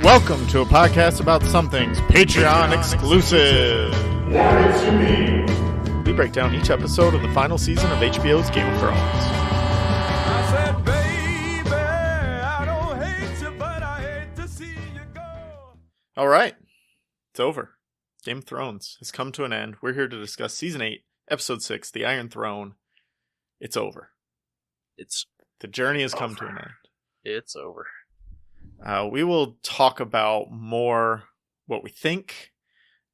Welcome to a podcast about something's Patreon exclusive. We break down each episode of the final season of HBO's Game of Thrones. I said, baby, I don't hate you, but I hate to see you go. All right, it's over. Game of Thrones has come to an end. We're here to discuss Season 8, Episode 6, The Iron Throne. It's over. The journey has come to an end. It's over. We will talk about more what we think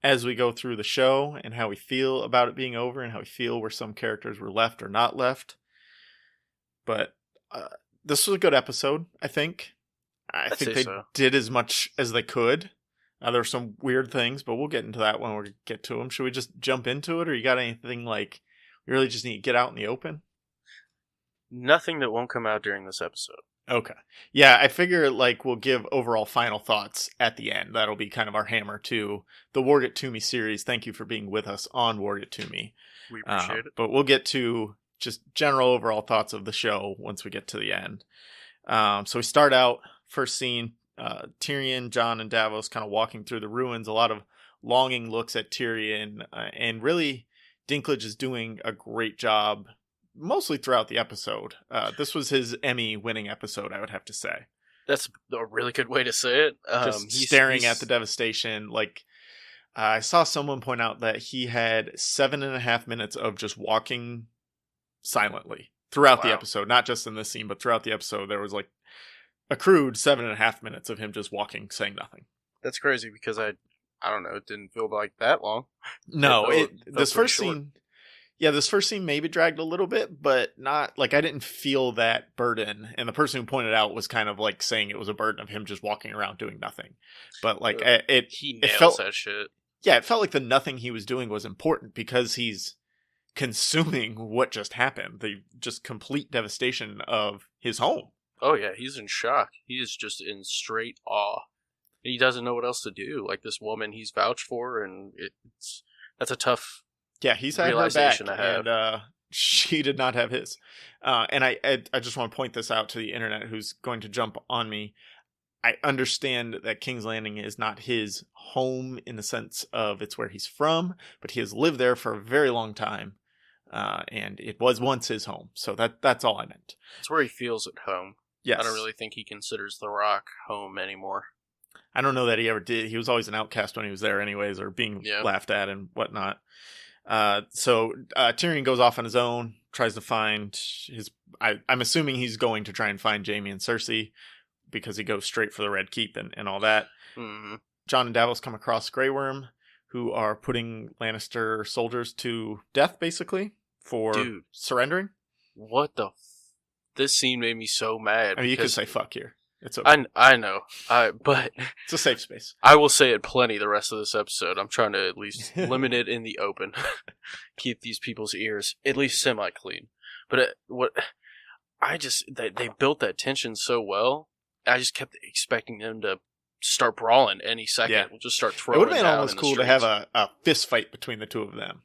as we go through the show and how we feel about it being over and how we feel where some characters were left or not left. But this was a good episode, I think. I think they did as much as they could. There were some weird things, but we'll get into that when we get to them. Should we just jump into it, or you got anything like we really just need to get out in the open? Nothing that won't come out during this episode. Okay. Yeah, I figure like we'll give overall final thoughts at the end. That'll be kind of our hammer to the Warg It To Me series. Thank you for being with us on Warg It To Me. We appreciate it. But we'll get to just general overall thoughts of the show once we get to the end. So we start out, first scene, Tyrion, Jon, and Davos kind of walking through the ruins. A lot of longing looks at Tyrion. And really, Dinklage is doing a great job mostly throughout the episode. This was his Emmy-winning episode, I would have to say. That's a really good way to say it. Just staring at the devastation. Like, I saw someone point out that he had 7.5 minutes of just walking silently throughout the episode. Not just in this scene, but throughout the episode. There was like a crude 7.5 minutes of him just walking, saying nothing. That's crazy because I don't know, it didn't feel like that long. No, this first scene... Yeah, this first scene maybe dragged a little bit, but not, like, I didn't feel that burden. And the person who pointed out was kind of, like, saying it was a burden of him just walking around doing nothing. But, like, he nails that shit. Yeah, it felt like the nothing he was doing was important because he's consuming what just happened. The just complete devastation of his home. Oh, yeah, he's in shock. He is just in straight awe. He doesn't know what else to do. Like, this woman he's vouched for, and that's a tough... Yeah, he's had her back, and she did not have his. And I just want to point this out to the internet who's going to jump on me. I understand that King's Landing is not his home in the sense of it's where he's from, but he has lived there for a very long time, and it was once his home. So that's all I meant. It's where he feels at home. Yes. I don't really think he considers The Rock home anymore. I don't know that he ever did. He was always an outcast when he was there anyways, or being laughed at and whatnot. So Tyrion goes off on his own, tries to find his... I'm assuming he's going to try and find Jaime and Cersei, because he goes straight for the Red Keep and all that. Mm-hmm. Jon and Davos come across Grey Worm, who are putting Lannister soldiers to death, basically, for surrendering. What the... This scene made me so mad. I mean, you could say fuck here. It's okay. I know, but... It's a safe space. I will say it plenty the rest of this episode. I'm trying to at least limit it in the open. Keep these people's ears at least semi-clean. But they built that tension so well. I just kept expecting them to start brawling any second. Yeah. We'll just start throwing down. It would have been almost cool to have a fist fight between the two of them.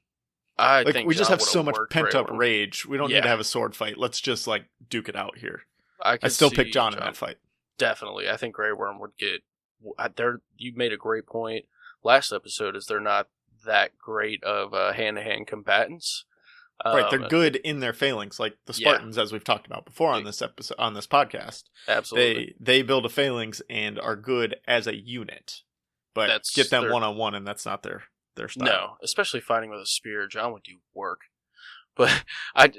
I think we just have so much pent-up rage. We don't need to have a sword fight. Let's just like duke it out here. I still pick Jon in that fight. Definitely. I think Grey Worm would get... You made a great point last episode, is they're not that great of hand-to-hand combatants. Right, they're good in their failings, like the Spartans, as we've talked about before on this episode, on this podcast. Absolutely. They build a phalanx and are good as a unit, but get them one-on-one, and that's not their style. No, especially fighting with a spear. Jon would do work. But I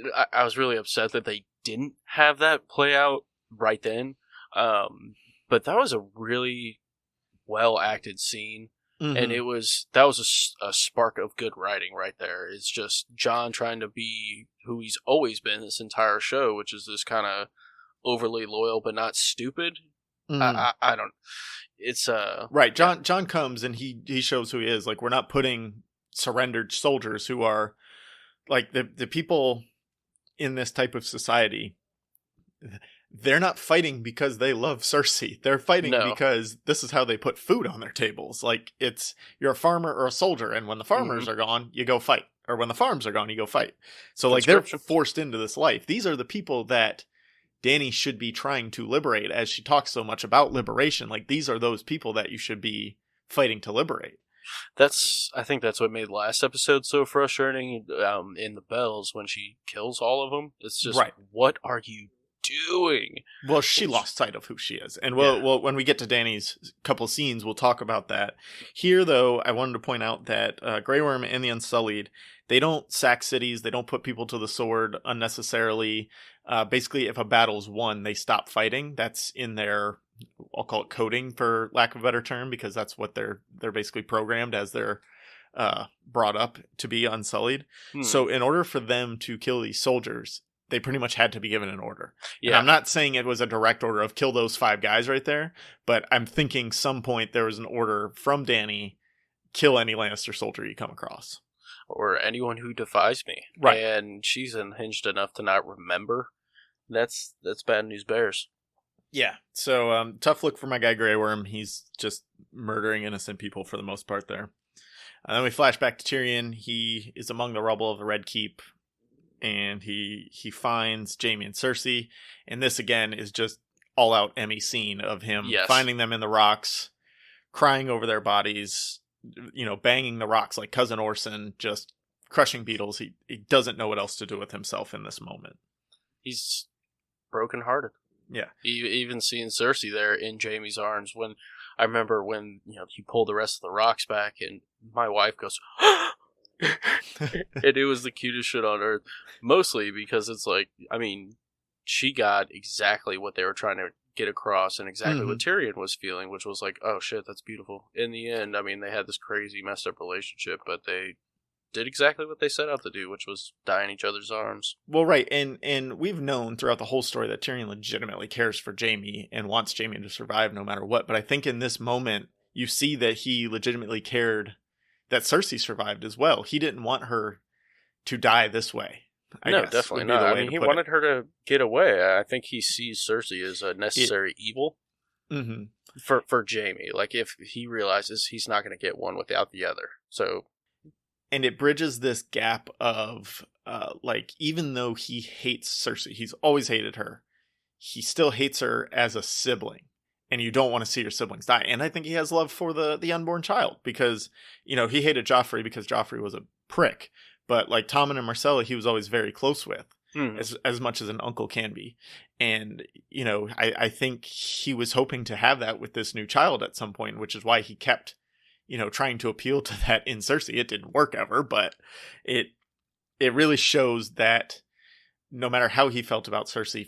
was really upset that they didn't have that play out right then. But that was a really well acted scene, and that was a spark of good writing right there. It's just Jon trying to be who he's always been this entire show, which is this kind of overly loyal but not stupid. I don't. It's right. Jon comes and he shows who he is. Like, we're not putting surrendered soldiers who are like the people in this type of society. They're not fighting because they love Cersei. They're fighting because this is how they put food on their tables. Like, it's, you're a farmer or a soldier, and when the farmers are gone, you go fight. Or when the farms are gone, you go fight. So, like, they're forced into this life. These are the people that Dany should be trying to liberate, as she talks so much about liberation. Like, these are those people that you should be fighting to liberate. I think that's what made last episode so frustrating. In the bells when she kills all of them, it's just Right. What are you doing? Well, she lost sight of who she is, and well, when we get to Dany's couple scenes, we'll talk about that. Here, though, I wanted to point out that Grey Worm and the Unsullied, they don't sack cities, they don't put people to the sword unnecessarily. Basically, if a battle's won, they stop fighting. That's in their, I'll call it coding for lack of a better term, because that's what they're basically programmed as they're brought up to be Unsullied. So in order for them to kill these soldiers, they pretty much had to be given an order. Yeah. And I'm not saying it was a direct order of kill those 5 guys right there, but I'm thinking some point there was an order from Dany, kill any Lannister soldier you come across. Or anyone who defies me. Right. And she's unhinged enough to not remember. That's bad news bears. Yeah. So tough look for my guy Grey Worm. He's just murdering innocent people for the most part there. And then we flash back to Tyrion. He is among the rubble of the Red Keep, and he finds Jaime and Cersei. And this again is just all out Emmy scene of him finding them in the rocks, crying over their bodies, banging the rocks like Cousin Orson, just crushing beetles. He doesn't know what else to do with himself in this moment. He's brokenhearted. Yeah. Even seeing Cersei there in Jaime's arms, when I remember when he pulled the rest of the rocks back, and my wife goes, and it was the cutest shit on earth. Mostly because it's like, I mean, she got exactly what they were trying to get across, and exactly what Tyrion was feeling, which was like, oh shit, that's beautiful. In the end, I mean, they had this crazy messed up relationship, but they did exactly what they set out to do, which was die in each other's arms. Well, right, and we've known throughout the whole story that Tyrion legitimately cares for Jaime and wants Jaime to survive no matter what, but I think in this moment, you see that he legitimately cared that Cersei survived as well. He didn't want her to die this way. I guess, definitely not. I mean, he wanted her to get away. I think he sees Cersei as a necessary evil for Jaime. Like, if he realizes he's not going to get one without the other. So... And it bridges this gap of, even though he hates Cersei, he's always hated her, he still hates her as a sibling. And you don't want to see your siblings die. And I think he has love for the unborn child, because, he hated Joffrey because Joffrey was a prick. But like Tommen and Marcella, he was always very close with, as much as an uncle can be. And, I think he was hoping to have that with this new child at some point, which is why he kept trying to appeal to that in Cersei. It didn't work ever, but it really shows that no matter how he felt about Cersei,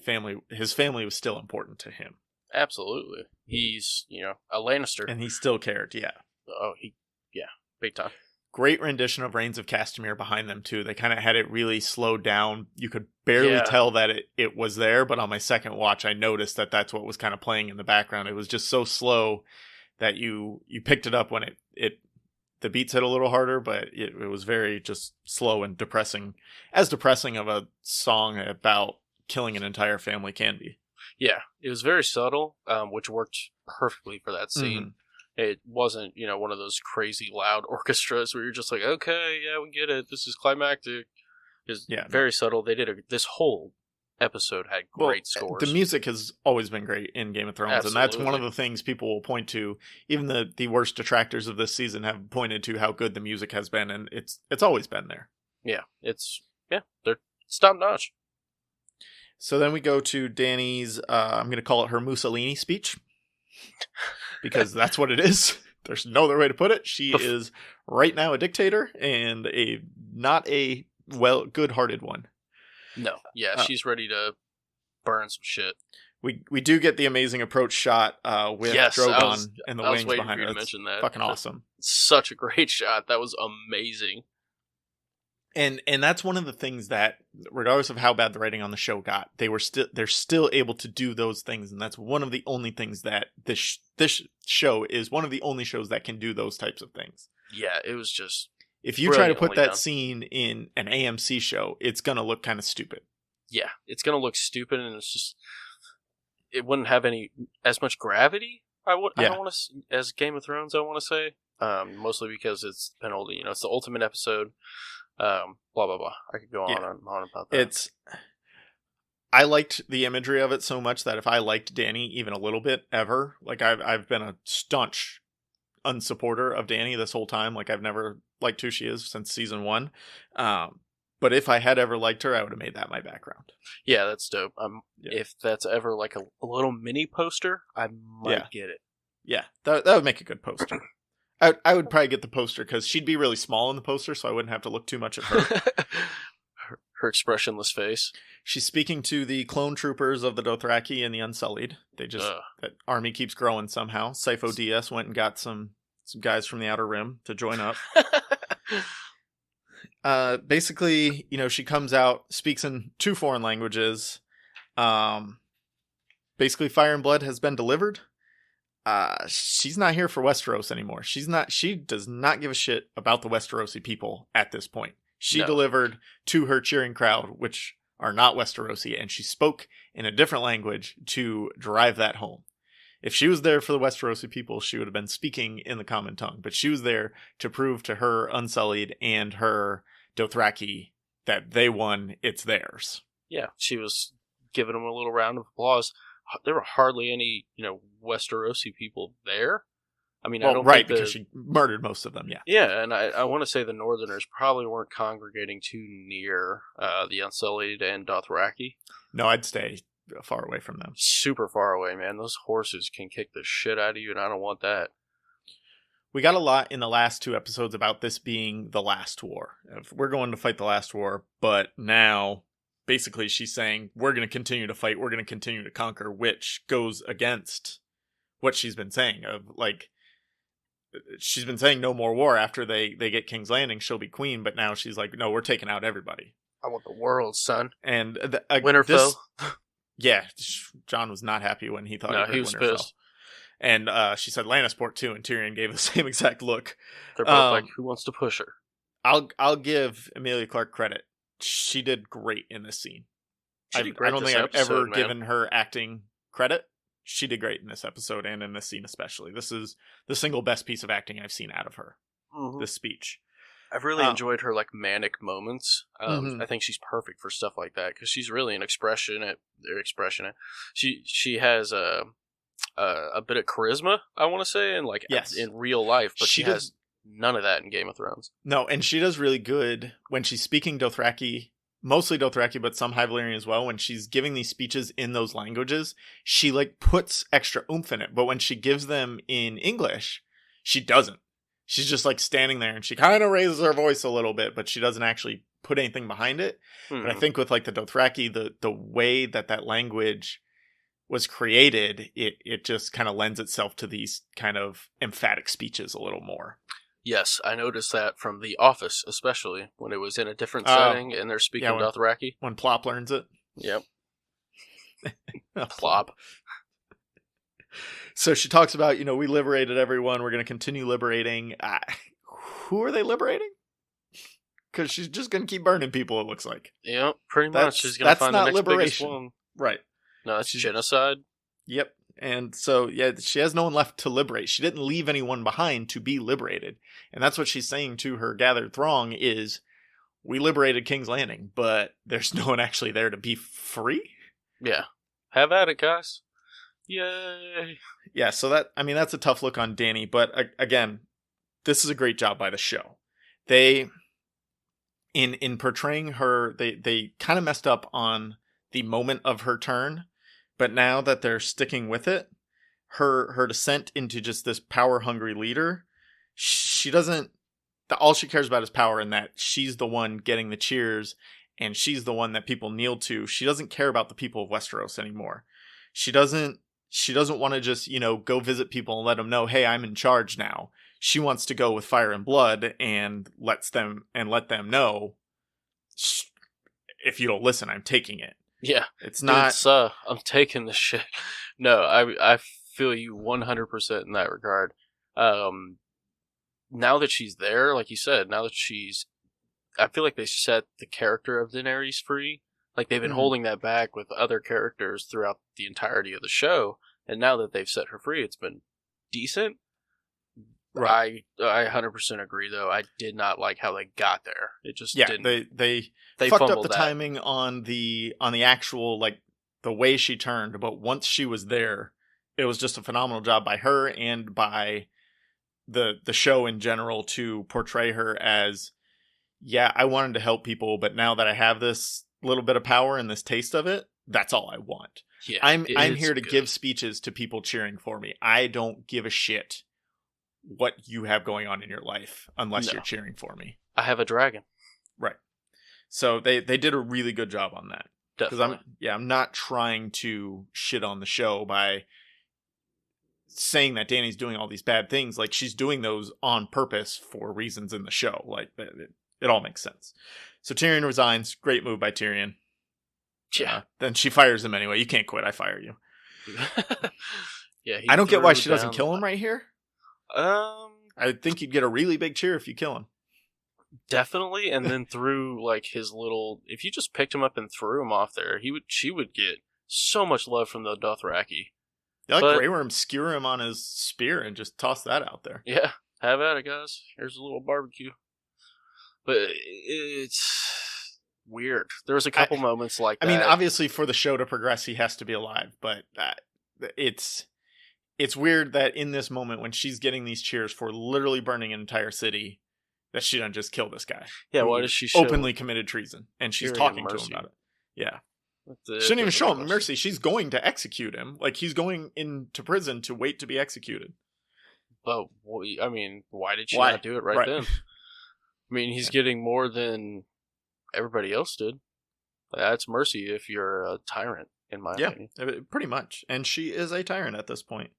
his family was still important to him. Absolutely. He's, a Lannister. And he still cared, yeah. Oh, big time. Great rendition of Reigns of Castamere behind them, too. They kind of had it really slowed down. You could barely tell that it was there, but on my second watch, I noticed that that's what was kind of playing in the background. It was just so slow that you picked it up when the beats hit a little harder, but it was very just slow and depressing, as depressing of a song about killing an entire family can be. Yeah, it was very subtle, which worked perfectly for that scene. It wasn't, one of those crazy loud orchestras where you're just like, okay, yeah, we get it. This is climactic. It's very subtle. They did this whole episode had great scores. The music has always been great in Game of Thrones, Absolutely. And that's one of the things people will point to. Even the worst detractors of this season have pointed to how good the music has been, and it's always been there. Yeah, they're top notch. So then we go to Dany's, I'm going to call it her Mussolini speech, because that's what it is. There's no other way to put it. She is right now a dictator, and not a good-hearted one. No, she's ready to burn some shit. We do get the amazing approach shot with Drogon and the wings behind her. Mention that. Fucking awesome. Such a great shot. That was amazing. And that's one of the things that, regardless of how bad the writing on the show got, they're still able to do those things, and that's one of the only things that this show is one of the only shows that can do those types of things. Yeah, it was just. If you try to put that scene in an AMC show, it's gonna look kind of stupid. Yeah, it's gonna look stupid, and it wouldn't have as much gravity. I don't want to, as Game of Thrones, I want to say, mostly because it's been old. It's the ultimate episode. Blah blah blah. I could go on and on about that. I liked the imagery of it so much that if I liked Dany even a little bit ever, like I've been a staunch unsupporter of Dany this whole time. Like I've never liked who she is since season 1. But if I had ever liked her, I would have made that my background. Yeah, that's dope. Yeah. If that's ever like a little mini poster, I might get it. Yeah, that would make a good poster. I would probably get the poster because she'd be really small in the poster, so I wouldn't have to look too much at her. Her expressionless face. She's speaking to the clone troopers of the Dothraki and the Unsullied. That army keeps growing somehow. Sifo Dyas went and got some guys from the Outer Rim to join up. Basically, she comes out, speaks in 2 foreign languages. Basically, Fire and Blood has been delivered. She's not here for Westeros anymore. She does not give a shit about the Westerosi people at this point. She delivered to her cheering crowd, which are not Westerosi, and she spoke in a different language to drive that home. If she was there for the Westerosi people, she would have been speaking in the common tongue, but she was there to prove to her Unsullied and her Dothraki that they won, it's theirs. Yeah, she was giving them a little round of applause. There were hardly any, Westerosi people there. I mean, I don't think because she murdered most of them, yeah. Yeah, and I want to say the Northerners probably weren't congregating too near the Unsullied and Dothraki. No, I'd stay far away from them. Super far away, man. Those horses can kick the shit out of you, and I don't want that. We got a lot in the last 2 episodes about this being the last war. We're going to fight the last war, but now, basically, she's saying, we're going to continue to fight, we're going to continue to conquer, which goes against what she's been saying of, like, she's been saying no more war after they get King's Landing, she'll be queen, but now she's like, no, we're taking out everybody. I want the world, son. And Winterfell. Yeah, Jon was not happy when he thought he was Winterfell. Pissed. And she said Lannisport too, and Tyrion gave the same exact look. They're both like, who wants to push her? I'll give Emilia Clarke credit. She did great in this scene. I don't think I've ever given her acting credit. She did great in this episode and in this scene especially. This is the single best piece of acting I've seen out of her. Mm-hmm. This speech. I've really enjoyed her like manic moments. I think she's perfect for stuff like that because she's really an expressionate. She has a bit of charisma, I want to say, and like in real life, but she has none of that in Game of Thrones. No, and she does really good when she's speaking Dothraki, mostly Dothraki, but some High Valyrian as well. When she's giving these speeches in those languages, she like puts extra oomph in it. But when she gives them in English, she doesn't. She's just like standing there and she kind of raises her voice a little bit, but she doesn't actually put anything behind it. Mm-hmm. But I think with like the Dothraki, the way that language was created, it just kind of lends itself to these kind of emphatic speeches a little more. Yes, I noticed that from The Office, especially when it was in a different setting and they're speaking Dothraki. When Plop learns it. Yep. Plop. So she talks about, we liberated everyone. We're going to continue liberating. Who are they liberating? Because she's just going to keep burning people, it looks like. Yep, pretty much. She's going to find the next biggest one. Right. No, that's genocide. Yep. And so, she has no one left to liberate. She didn't leave anyone behind to be liberated. And that's what she's saying to her gathered throng is, we liberated King's Landing, but there's no one actually there to be free? Yeah. Have at it, guys. Yay. Yeah, so that's a tough look on Dany, but again, this is a great job by the show. They, in portraying her, they kind of messed up on the moment of her turn, but now that they're sticking with it, her descent into just this power-hungry leader, she doesn't, all she cares about is power, and that she's the one getting the cheers, and she's the one that people kneel to. She doesn't care about the people of Westeros anymore. She doesn't want to just, go visit people and let them know, hey, I'm in charge now. She wants to go with Fire and Blood and let them know, if you don't listen, I'm taking it. Yeah. It's not... I'm taking this shit. No, I feel you 100% in that regard. Now that she's there, like you said, I feel like they set the character of Daenerys free. Like, they've been holding that back with other characters throughout the entirety of the show, and now that they've set her free, it's been decent. Right. I 100% agree, though. I did not like how they got there. It just Yeah, didn't. they They fucked up fumbled the that. timing on the actual, like, the way she turned, but once she was there, it was just a phenomenal job by her and by the show in general to portray her as, yeah, I wanted to help people, but now that I have this little bit of power and this taste of it, that's all I want. Yeah, I'm it's here to good. give speeches to people cheering for me. I don't give a shit what you have going on in your life unless No. you're cheering for me. I have a dragon. Right. So they did a really good job on that. Because Definitely. I'm not trying to shit on the show by saying that Dany's doing all these bad things. Like, she's doing those on purpose for reasons in the show. Like, it all makes sense. So Tyrion resigns. Great move by Tyrion. Yeah. Then she fires him anyway. You can't quit. I fire you. Yeah. I don't get why she doesn't kill him right here. Um. I think you'd get a really big cheer if you kill him. Definitely, and then threw like his little. If you just picked him up and threw him off there, she would get so much love from the Dothraki. Yeah, like But- Grey Worm skewer him on his spear and just toss that out there. Yeah, have at it, guys. Here's a little barbecue. But it's weird. There was a couple moments like that. I mean, obviously, for the show to progress, he has to be alive, but it's weird that in this moment when she's getting these cheers for literally burning an entire city, that she doesn't just kill this guy. Yeah, who why does she show openly committed treason? And she's Tyrion talking to him mercy? about it. Yeah. The- Shouldn't even the show him question. mercy. She's going to execute him. Like, he's going into prison to wait to be executed. But I mean, why did she Why? not do it right Right. then? I mean, he's getting more than everybody else did. That's mercy if you're a tyrant, in my Yeah, opinion. pretty much. And she is a tyrant at this point.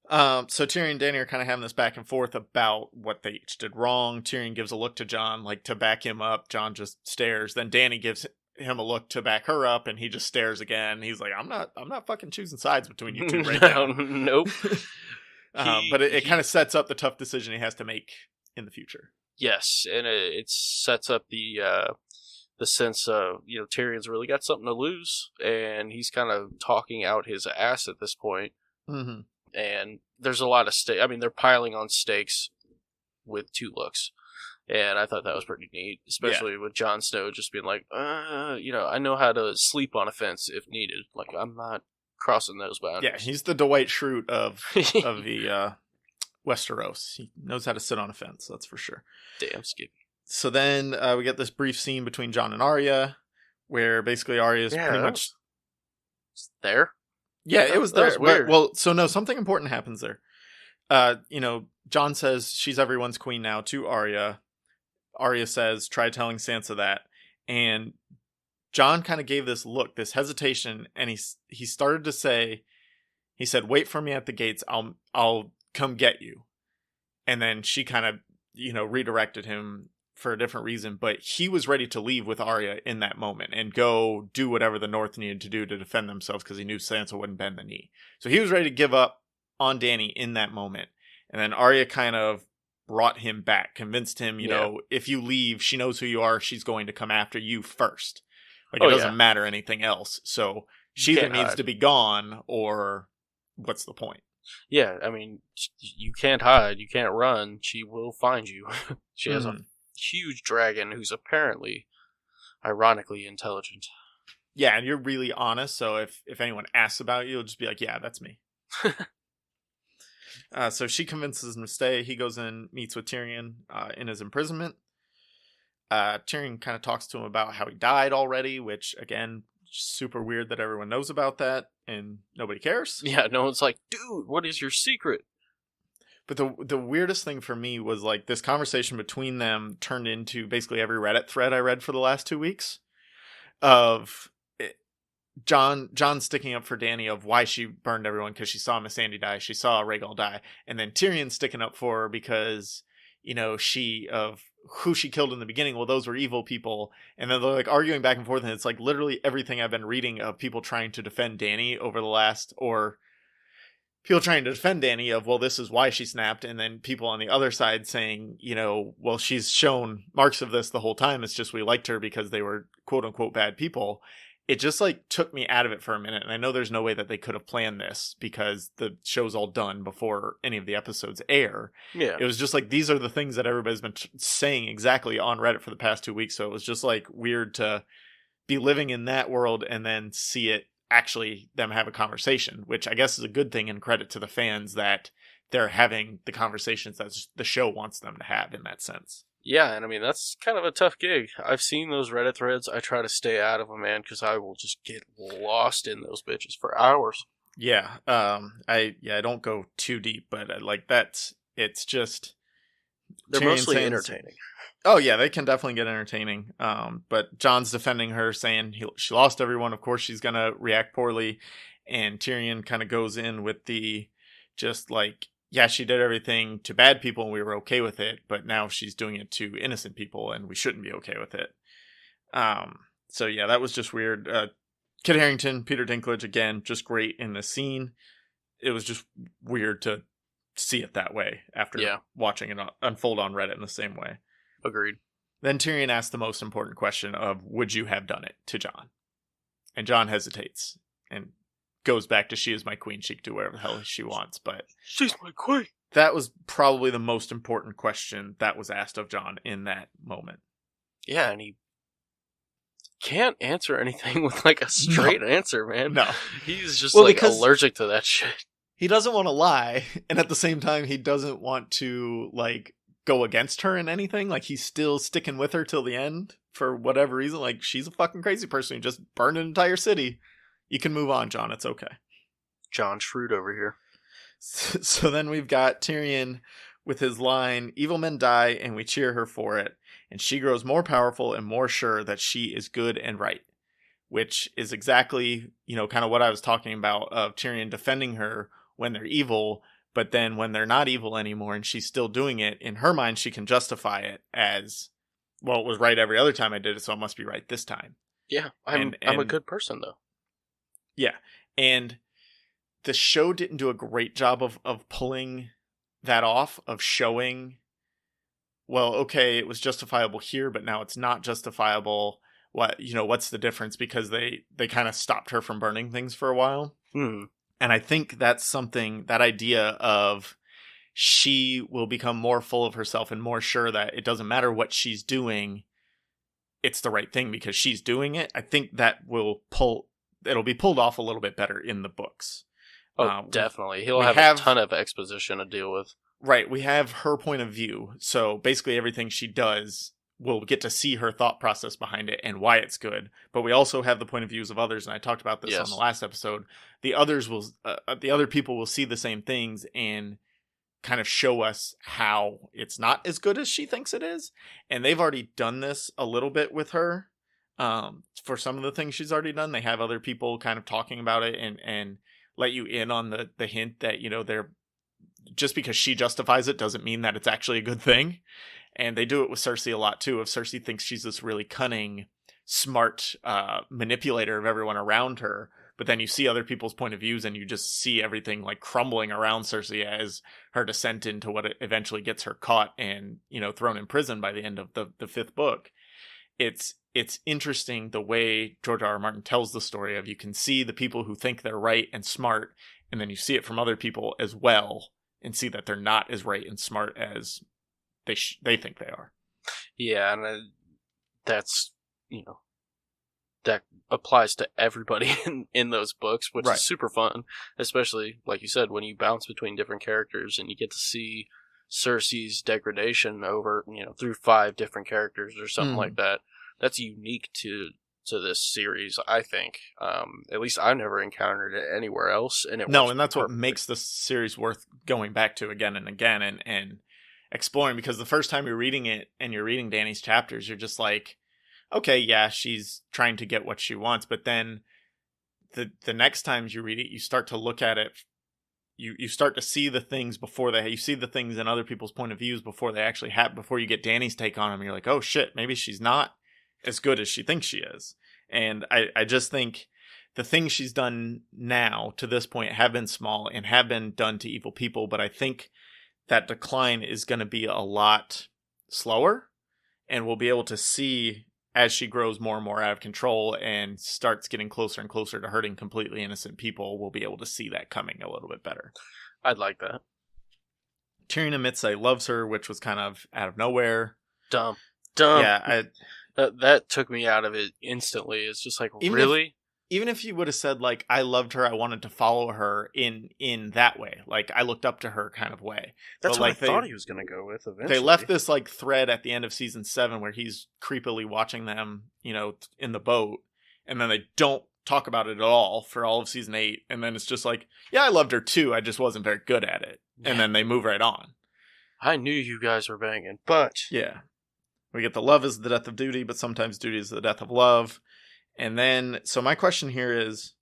So Tyrion and Dany are kind of having this back and forth about what they each did wrong. Tyrion gives a look to Jon, like, to back him up. Jon just stares. Then Dany gives him a look to back her up, and he just stares again. He's like, I'm not fucking choosing sides between you two right now. Nope. But it kind of sets up the tough decision he has to make in the future. Yes, and it sets up the sense of, Tyrion's really got something to lose, and he's kind of talking out his ass at this point. Mm-hmm. And there's a lot of I mean, they're piling on stakes with two looks, and I thought that was pretty neat, especially with Jon Snow just being like, I know how to sleep on a fence if needed. Like, I'm not crossing those boundaries. Yeah, he's the Dwight Schrute of the Westeros. He knows how to sit on a fence, that's for sure. Damn Skippy. So then we get this brief scene between Jon and Arya, where basically Arya is pretty much there. Yeah, it was there. was weird. Something important happens there. Jon says she's everyone's queen now to Arya. Arya says, try telling Sansa that. And Jon kind of gave this look, this hesitation, and he started to say, he said, wait for me at the gates, I'll come get you. And then she kind of, redirected him for a different reason, but he was ready to leave with Arya in that moment and go do whatever the North needed to do to defend themselves because he knew Sansa wouldn't bend the knee. So he was ready to give up on Dany in that moment. And then Arya kind of brought him back, convinced him, if you leave, she knows who you are, she's going to come after you first. Like, it doesn't matter anything else. So she either needs to be gone or what's the point? Yeah, I mean, you can't hide, you can't run, she will find you. She has a huge dragon who's apparently, ironically, intelligent. Yeah, and you're really honest, so if anyone asks about you, you'll just be like, yeah, that's me. So she convinces him to stay. He goes in, meets with Tyrion in his imprisonment. Tyrion kind of talks to him about how he died already, which, again, super weird that everyone knows about that and nobody cares. Yeah, no one's like, dude, what is your secret? But the weirdest thing for me was, like, this conversation between them turned into basically every Reddit thread I read for the last 2 weeks of Jon sticking up for Dany of why she burned everyone because she saw Missandei die, she saw Rhaegal die, and then Tyrion sticking up for her because, she of who she killed in the beginning, well, those were evil people, and then they're like arguing back and forth, and it's like literally everything I've been reading of people trying to defend Dany over the last, or people trying to defend Dany of, well, this is why she snapped, and then people on the other side saying, well, she's shown marks of this the whole time, it's just we liked her because they were quote-unquote bad people. it just like took me out of it for a minute. And I know there's no way that they could have planned this because the show's all done before any of the episodes air. Yeah. It was just like, these are the things that everybody's been saying exactly on Reddit for the past 2 weeks. So it was just like weird to be living in that world and then see it actually them have a conversation, which I guess is a good thing, and credit to the fans that they're having the conversations that the show wants them to have in that sense. Yeah, and I mean, that's kind of a tough gig. I've seen those Reddit threads. I try to stay out of them, man, because I will just get lost in those bitches for hours. Yeah, I don't go too deep, but like it's just they're Tyrion mostly saying, entertaining. Oh yeah, they can definitely get entertaining. But Jon's defending her, saying she lost everyone. Of course, she's gonna react poorly, and Tyrion kind of goes in with the just like, yeah, she did everything to bad people and we were okay with it, but now she's doing it to innocent people and we shouldn't be okay with it. So yeah, that was just weird. Kit Harington, Peter Dinklage, again, just great in the scene. It was just weird to see it that way after watching it unfold on Reddit in the same way. Agreed. Then Tyrion asked the most important question of, would you have done it to Jon? And Jon hesitates and goes back to, she is my queen, she can do whatever the hell she wants. But she's my queen. That was probably the most important question that was asked of Jon in that moment. Yeah, and he can't answer anything with like a straight answer, man. No. He's just like allergic to that shit. He doesn't want to lie, and at the same time he doesn't want to like go against her in anything. Like, he's still sticking with her till the end for whatever reason. Like, she's a fucking crazy person who just burned an entire city. You can move on, Jon. It's okay. Jon Shrewd over here. So then we've got Tyrion with his line, evil men die and we cheer her for it. And she grows more powerful and more sure that she is good and right. Which is exactly, kind of what I was talking about of Tyrion defending her when they're evil. But then when they're not evil anymore and she's still doing it, in her mind, she can justify it as, well, it was right every other time I did it, so it must be right this time. Yeah, I'm a good person, though. Yeah, and the show didn't do a great job of pulling that off, of showing, well, okay, it was justifiable here, but now it's not justifiable. What's the difference? Because they kind of stopped her from burning things for a while. And I think that's something, that idea of she will become more full of herself and more sure that it doesn't matter what she's doing, it's the right thing because she's doing it. I think that it'll be pulled off a little bit better in the books. Oh, definitely. He'll have a ton of exposition to deal with. Right. We have her point of view. So basically everything she does, we'll get to see her thought process behind it and why it's good. But we also have the point of views of others. And I talked about this on the last episode. The other people will see the same things and kind of show us how it's not as good as she thinks it is. And they've already done this a little bit with her. For some of the things she's already done, they have other people kind of talking about it and let you in on the hint that, they're just because she justifies it doesn't mean that it's actually a good thing. And they do it with Cersei a lot too. If Cersei thinks she's this really cunning, smart manipulator of everyone around her, but then you see other people's point of views and you just see everything like crumbling around Cersei as her descent into what eventually gets her caught and, thrown in prison by the end of the fifth book. It's interesting the way George R.R. Martin tells the story of, you can see the people who think they're right and smart, and then you see it from other people as well and see that they're not as right and smart as they think they are. Yeah, and that's, that applies to everybody in those books, which is super fun, especially, like you said, when you bounce between different characters and you get to see Cersei's degradation over, through 5 different characters or something like that. That's unique to this series, I think. At least I've never encountered it anywhere else. And and that's what makes this series worth going back to again and again and exploring, because the first time you're reading it and you're reading Dany's chapters, you're just like, okay, yeah, she's trying to get what she wants. But then the next times you read it, you start to look at it, you start to see the things you see the things in other people's point of views before they actually happen, before you get Dany's take on them. You're like, oh shit, maybe she's not as good as she thinks she is. And I just think the things she's done now to this point have been small and have been done to evil people, but I think that decline is going to be a lot slower, and we'll be able to see as she grows more and more out of control and starts getting closer and closer to hurting completely innocent people, we'll be able to see that coming a little bit better. I'd like that. Tyrion admits that he loves her, which was kind of out of nowhere. Dumb. Yeah, That took me out of it instantly. It's just like, Even really? even if you would have said, like, I loved her, I wanted to follow her in that way, like, I looked up to her kind of way. That's But, what like, I thought he was going to go with eventually. They left this, like, thread at the end of season 7 where he's creepily watching them, in the boat, and then they don't talk about it at all for all of season 8, and then it's just like, yeah, I loved her too, I just wasn't very good at it. And then they move right on. I knew you guys were banging, but... Yeah. We get the love is the death of duty, but sometimes duty is the death of love. And then, so my question here is,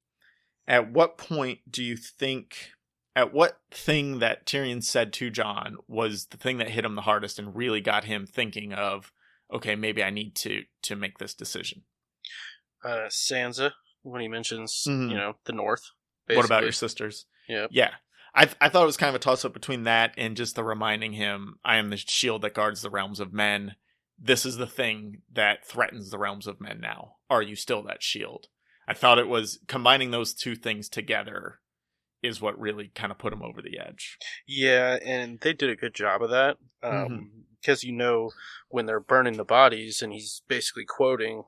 at what point do you think, at what thing that Tyrion said to Jon was the thing that hit him the hardest and really got him thinking of, okay, maybe I need to make this decision? Sansa, when he mentions, Mhm. the North. What about basically. your sisters? Yep. Yeah. I thought it was kind of a toss-up between that and just the reminding him, I am the shield that guards the realms of men. This is the thing that threatens the realms of men now. Are you still that shield? I thought it was combining those two things together is what really kind of put him over the edge. Yeah, and they did a good job of that. Mhm. Because, when they're burning the bodies and he's basically quoting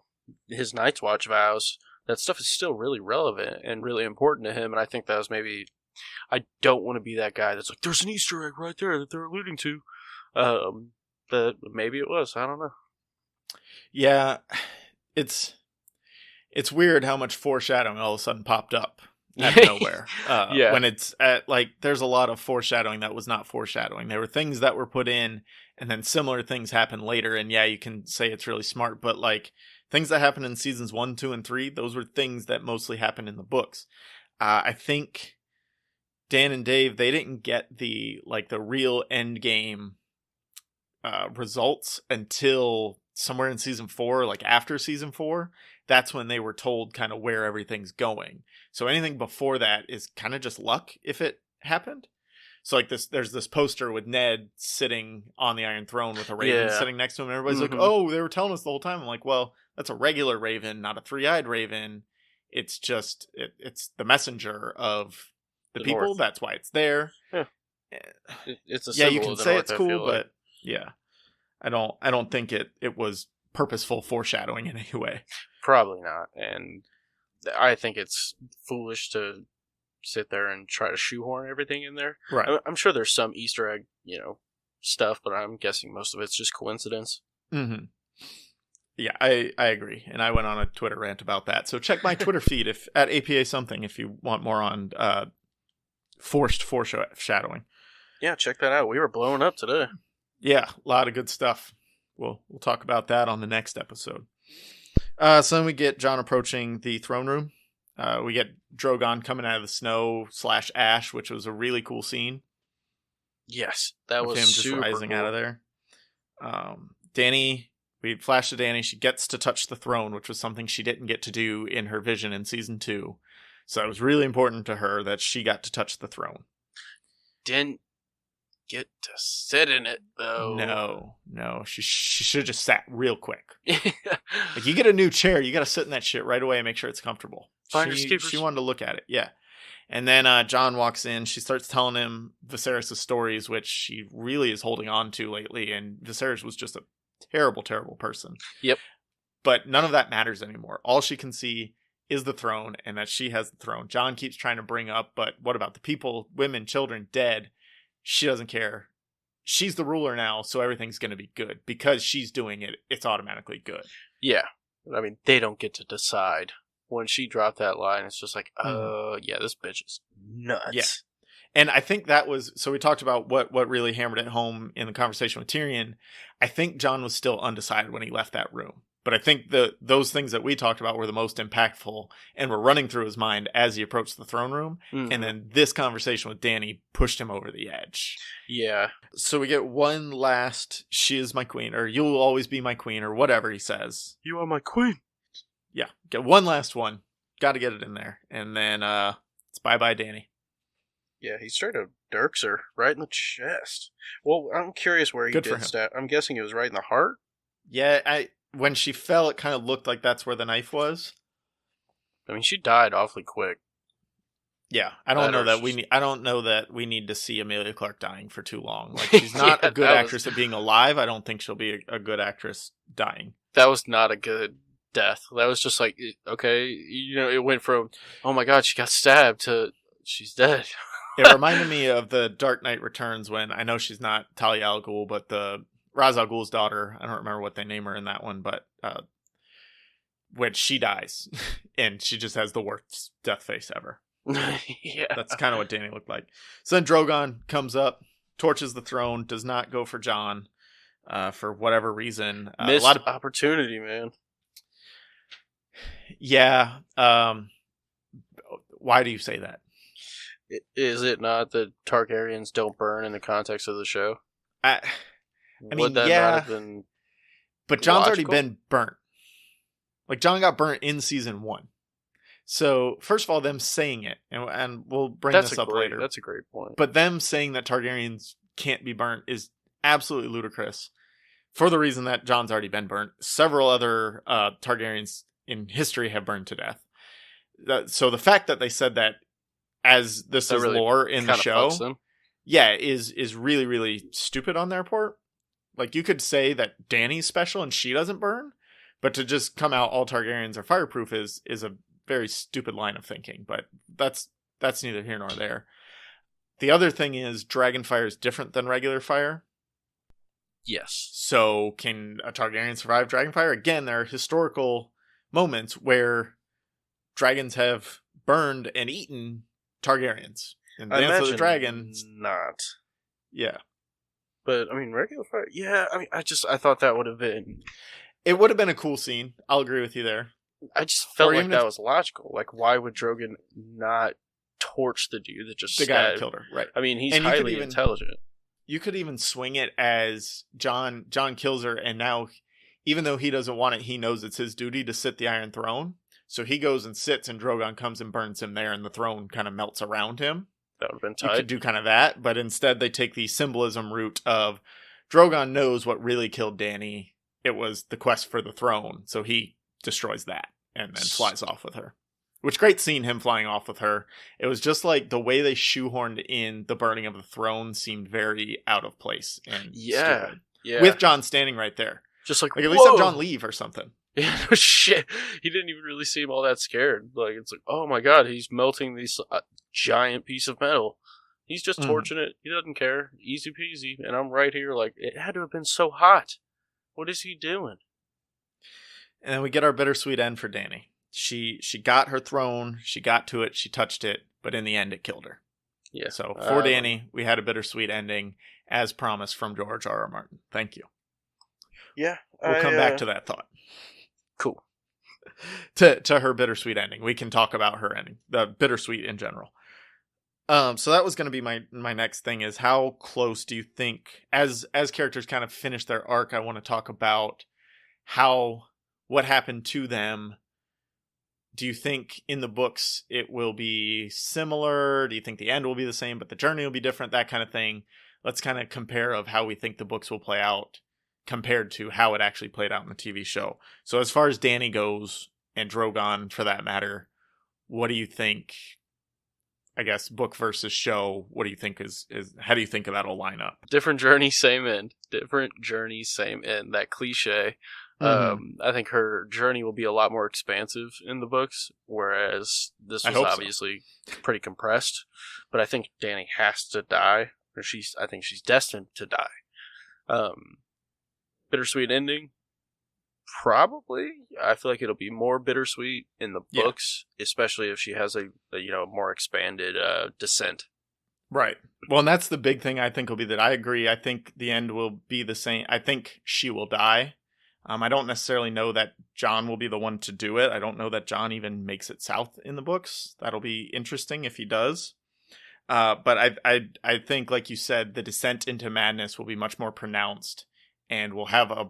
his Night's Watch vows, that stuff is still really relevant and really important to him. And I think that was maybe... I don't want to be that guy that's like, there's an Easter egg right there that they're alluding to. But maybe it was. I don't know. Yeah, it's weird how much foreshadowing all of a sudden popped up out of nowhere. Yeah. When it's at, there's a lot of foreshadowing that was not foreshadowing. There were things that were put in, and then similar things happen later. And yeah, you can say it's really smart, but things that happened in seasons 1, 2, and 3, those were things that mostly happened in the books. I think Dan and Dave, they didn't get the real end game results until somewhere in season 4, after season 4. That's when they were told kind of where everything's going. So anything before that is kind of just luck if it happened. So there's this poster with Ned sitting on the Iron Throne with a raven sitting next to him. And everybody's like, oh, they were telling us the whole time. I'm like, well, that's a regular raven, not a three-eyed raven. It's just, it's the messenger of the people. North. That's why it's there. Yeah. It's a yeah, symbol you can of the say North, it's I cool, feel like. but yeah, I don't think it was purposeful foreshadowing in any way. Probably not. And I think it's foolish to sit there and try to shoehorn everything in there. Right. I'm sure there's some Easter egg, stuff, but I'm guessing most of it's just coincidence. Mm-hmm. Yeah, I agree. And I went on a Twitter rant about that. So check my Twitter feed at APA something if you want more on forced foreshadowing. Yeah, check that out. We were blowing up today. Yeah, a lot of good stuff. We'll talk about that on the next episode. So then we get Jon approaching the throne room. We get Drogon coming out of the snow / ash, which was a really cool scene. Yes, that was him just super rising cool. out of there. Dany, we flash to Dany. She gets to touch the throne, which was something she didn't get to do in her vision in season 2. So it was really important to her that she got to touch the throne. Didn't get to sit in it though. No, she should have just sat real quick. You get a new chair, you got to sit in that shit right away and make sure it's comfortable. She wanted to look at it, yeah. And then Jon walks in. She starts telling him Viserys' stories, which she really is holding on to lately. And Viserys was just a terrible, terrible person. Yep. But none of that matters anymore. All she can see is the throne and that she has the throne. Jon keeps trying to bring up, but what about the people, women, children, dead? She doesn't care. She's the ruler now, so everything's going to be good. Because she's doing it, it's automatically good. Yeah. I mean, they don't get to decide. When she dropped that line, it's just like, yeah, this bitch is nuts. Yeah. And I think that was, so we talked about what really hammered it home in the conversation with Tyrion. I think Jon was still undecided when he left that room. But I think those things that we talked about were the most impactful and were running through his mind as he approached the throne room. Mm-hmm. And then this conversation with Dany pushed him over the edge. Yeah. So we get one last, she is my queen, or you'll always be my queen, or whatever he says. You are my queen. Yeah, get one last one. Got to get it in there. And then it's bye-bye, Dany. Yeah, he straight up dirks her right in the chest. Well, I'm curious where he did stab. I'm guessing it was right in the heart? Yeah, when she fell, it kind of looked like that's where the knife was. I mean, she died awfully quick. Yeah, I don't know that we need to see Emilia Clarke dying for too long. Like, she's not Yeah, a good that actress at being alive. I don't think she'll be a good actress dying. That was not a good death. That was just like, okay, it went from, oh my god, she got stabbed to she's dead. It reminded me of the Dark Knight Returns when, I know she's not Talia al Ghul, but the Ra's al Ghul's daughter. I don't remember what they name her in that one, but when she dies, and she just has the worst death face ever. Yeah. That's kind of what Dany looked like. So then Drogon comes up, torches the throne, does not go for Jon for whatever reason. Missed opportunity, man. Yeah. Why do you say that? Is it not that Targaryens don't burn in the context of the show? I mean, Would that yeah, not have been but Jon's logical? already been burnt. Like, Jon got burnt in season 1. So, first of all, them saying it, and we'll bring this up later. That's a great point. But them saying that Targaryens can't be burnt is absolutely ludicrous. For the reason that Jon's already been burnt. Several other Targaryens in history have burned to death. So the fact that they said that as this is really lore in the show, is really, really stupid on their part. Like, you could say that Dany's special and she doesn't burn, but to just come out all Targaryens are fireproof is a very stupid line of thinking. But that's neither here nor there. The other thing is, dragon fire is different than regular fire. Yes. So can a Targaryen survive dragon fire? Again, there are historical moments where dragons have burned and eaten Targaryens. And Dance of the Dragons. Not. Yeah. But, I mean, regular fire, yeah, I mean, I thought that would have been... It would have been a cool scene. I'll agree with you there. I just felt like that was logical. Like, why would Drogon not torch the dude that just the guy that killed her? Right. I mean, he's highly intelligent. You could even swing it as Jon kills her, and now, even though he doesn't want it, he knows it's his duty to sit the Iron Throne. So he goes and sits, and Drogon comes and burns him there, and the throne kind of melts around him. That would have been tight. You could do kind of that, but instead they take the symbolism route of Drogon knows what really killed Dany. It was the quest for the throne, so he destroys that and then flies off with her. Which, great scene, him flying off with her. It was just like the way they shoehorned in the burning of the throne seemed very out of place and stupid. Yeah. With Jon standing right there. Just like at least have Jon leave or something. Yeah, no shit. He didn't even really seem all that scared. Like, it's like, oh my god, he's melting this giant piece of metal. He's just torching it. He doesn't care. Easy peasy. And I'm right here like, it had to have been so hot. What is he doing? And then we get our bittersweet end for Dany. She got her throne, she got to it, she touched it, but in the end it killed her. Yeah. So for Dany, we had a bittersweet ending, as promised from George R.R. Martin. Thank you. Yeah. We'll come back to that thought. Cool. To her bittersweet ending. We can talk about her ending. The bittersweet in general. So that was going to be my next thing, is how close do you think, as characters kind of finish their arc, I want to talk about what happened to them. Do you think in the books it will be similar? Do you think the end will be the same, but the journey will be different? That kind of thing. Let's kind of compare of how we think the books will play out compared to how it actually played out in the TV show. So as far as Dany goes, and Drogon for that matter, what do you think? I guess book versus show. What do you think is how do you think that'll line up? Different journey, same end. Different journey, same end. That cliche. I think her journey will be a lot more expansive in the books, whereas this was obviously pretty compressed. But I think Dany has to die, or I think she's destined to die. Bittersweet ending, probably. I feel like it'll be more bittersweet in the books, especially if she has a more expanded descent. Right. Well, and that's the big thing I think will be that I agree. I think the end will be the same. I think she will die. I don't necessarily know that Jon will be the one to do it. I don't know that Jon even makes it south in the books. That'll be interesting if he does. But I think, like you said, the descent into madness will be much more pronounced, and we'll have a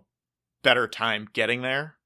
better time getting there.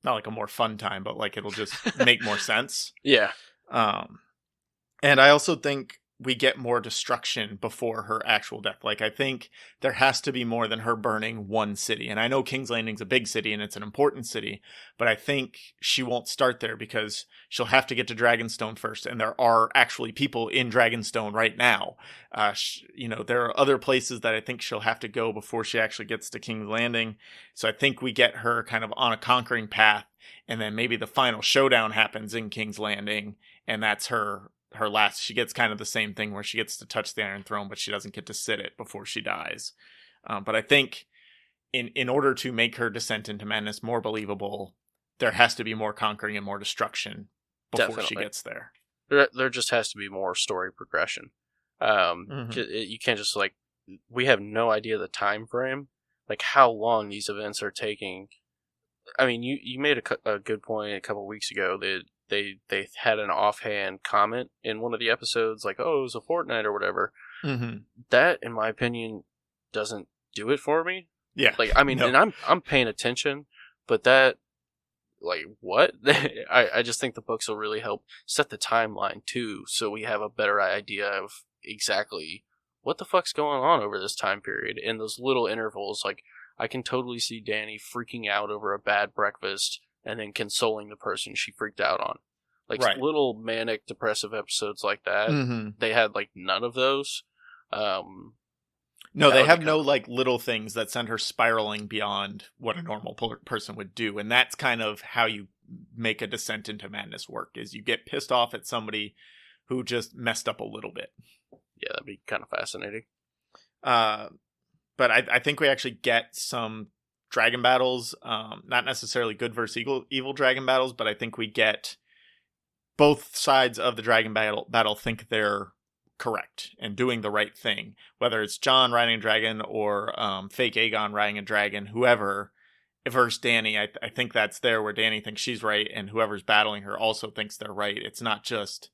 Not like a more fun time, but like it'll just make more sense. Yeah. And I also think we get more destruction before her actual death. Like, I think there has to be more than her burning one city. And I know King's Landing's a big city and it's an important city, but I think she won't start there because she'll have to get to Dragonstone first. And there are actually people in Dragonstone right now. There are other places that I think she'll have to go before she actually gets to King's Landing. So I think we get her kind of on a conquering path. And then maybe the final showdown happens in King's Landing. And that's her last. She gets kind of the same thing where she gets to touch the Iron Throne, but she doesn't get to sit it before she dies. But I think in order to make her descent into madness more believable, there has to be more conquering and more destruction before she gets there. There just has to be more story progression. You can't just we have no idea the time frame, like how long these events are taking. I mean, you made a good point a couple weeks ago that they had an offhand comment in one of the episodes, like, oh, it was a fortnight or whatever. Mm-hmm. That, in my opinion, doesn't do it for me. Yeah. And I'm paying attention, but that, what? I just think the books will really help set the timeline, too, so we have a better idea of exactly what the fuck's going on over this time period. In those little intervals, I can totally see Dany freaking out over a bad breakfast and then consoling the person she freaked out on. Right. Little manic depressive episodes like that. Mm-hmm. They had none of those. No, they have no little things that send her spiraling beyond what a normal person would do. And that's kind of how you make a descent into madness work, is you get pissed off at somebody who just messed up a little bit. Yeah, that'd be kind of fascinating. But I think we actually get some dragon battles, not necessarily good versus evil dragon battles, but I think we get both sides of the dragon battle think they're correct and doing the right thing. Whether it's Jon riding a dragon or fake Aegon riding a dragon, whoever versus Dany, I think that's there where Dany thinks she's right and whoever's battling her also thinks they're right. It's not just,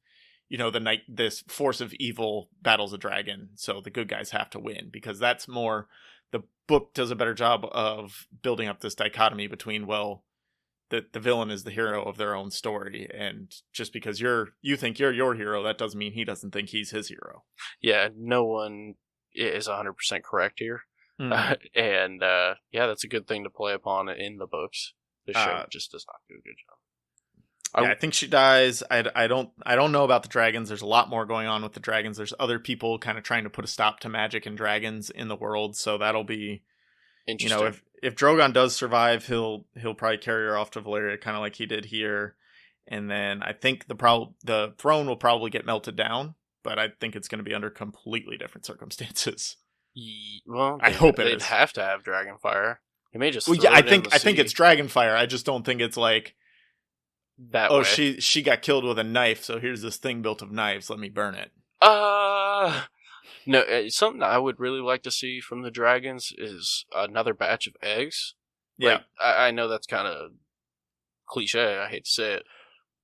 this force of evil battles a dragon, so the good guys have to win, because that's more... The book does a better job of building up this dichotomy between, the villain is the hero of their own story, and just because you think you're your hero, that doesn't mean he doesn't think he's his hero. Yeah, no one is 100% correct here. And that's a good thing to play upon in the books. The show just does not do a good job. I think she dies. I don't know about the dragons. There's a lot more going on with the dragons. There's other people kind of trying to put a stop to magic and dragons in the world, so that'll be interesting. If Drogon does survive, he'll probably carry her off to Valyria, kind of like he did here. And then I think the throne will probably get melted down, but I think it's going to be under completely different circumstances. I hope they'd have to have Dragonfire. He may just. I think it's Dragonfire. I just don't think it's that way. She got killed with a knife, so here's this thing built of knives. Let me burn it. No. Something I would really like to see from the dragons is another batch of eggs. Yeah, I know that's kind of cliche. I hate to say it,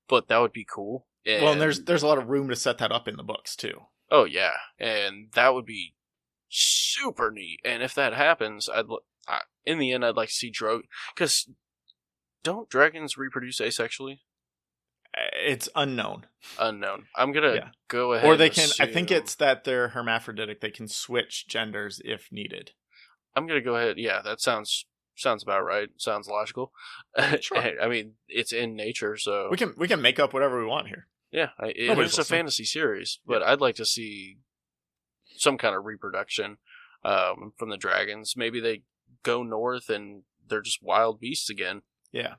but that would be cool. And there's a lot of room to set that up in the books too. Oh yeah, and that would be super neat. And if that happens, in the end, I'd like to see because don't dragons reproduce asexually? It's unknown. I'm gonna go ahead. Or they can. I think it's that they're hermaphroditic. They can switch genders if needed. I'm gonna go ahead. Yeah, that sounds about right. Sounds logical. Sure. I mean, it's in nature, so we can make up whatever we want here. Yeah, it's a fantasy series, but I'd like to see some kind of reproduction from the dragons. Maybe they go north and they're just wild beasts again. Yeah.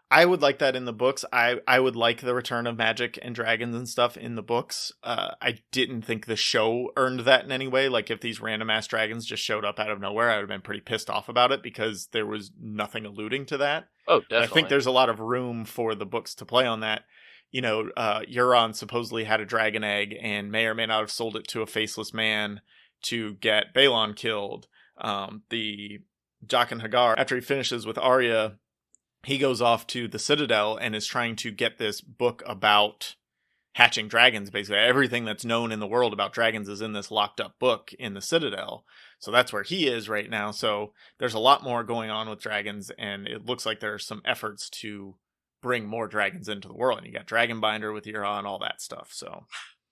I would like that in the books. I would like the return of magic and dragons and stuff in the books. I didn't think the show earned that in any way. Like, if these random ass dragons just showed up out of nowhere, I would have been pretty pissed off about it because there was nothing alluding to that. Oh, definitely. But I think there's a lot of room for the books to play on that. Euron supposedly had a dragon egg and may or may not have sold it to a faceless man to get Balon killed. The Jaqen H'ghar, after he finishes with Arya, he goes off to the Citadel and is trying to get this book about hatching dragons. Basically, everything that's known in the world about dragons is in this locked up book in the Citadel. So that's where he is right now. So there's a lot more going on with dragons, and it looks like there are some efforts to bring more dragons into the world. And you got Dragonbinder with Euron, all that stuff. So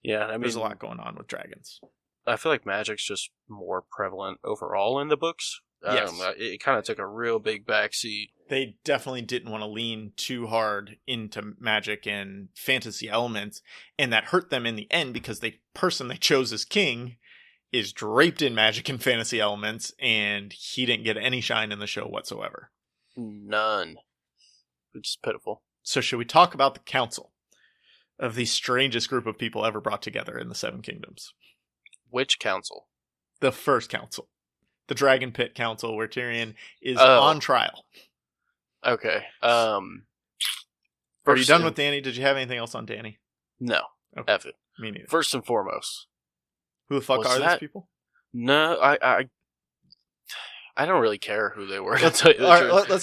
Yeah, I mean, There's a lot going on with dragons. I feel like magic's just more prevalent overall in the books. Yes. It kind of took a real big backseat. They definitely didn't want to lean too hard into magic and fantasy elements, and that hurt them in the end because the person they chose as king is draped in magic and fantasy elements, and he didn't get any shine in the show whatsoever. None. Which is pitiful. So should we talk about the council of the strangest group of people ever brought together in the Seven Kingdoms? Which council? The first council. The Dragon Pit Council, where Tyrion is on trial. Okay. Are you done with Dany? Did you have anything else on Dany? No. Okay. F it. Me neither. First and foremost. Who the fuck are these people? No, I don't really care who they were. Let's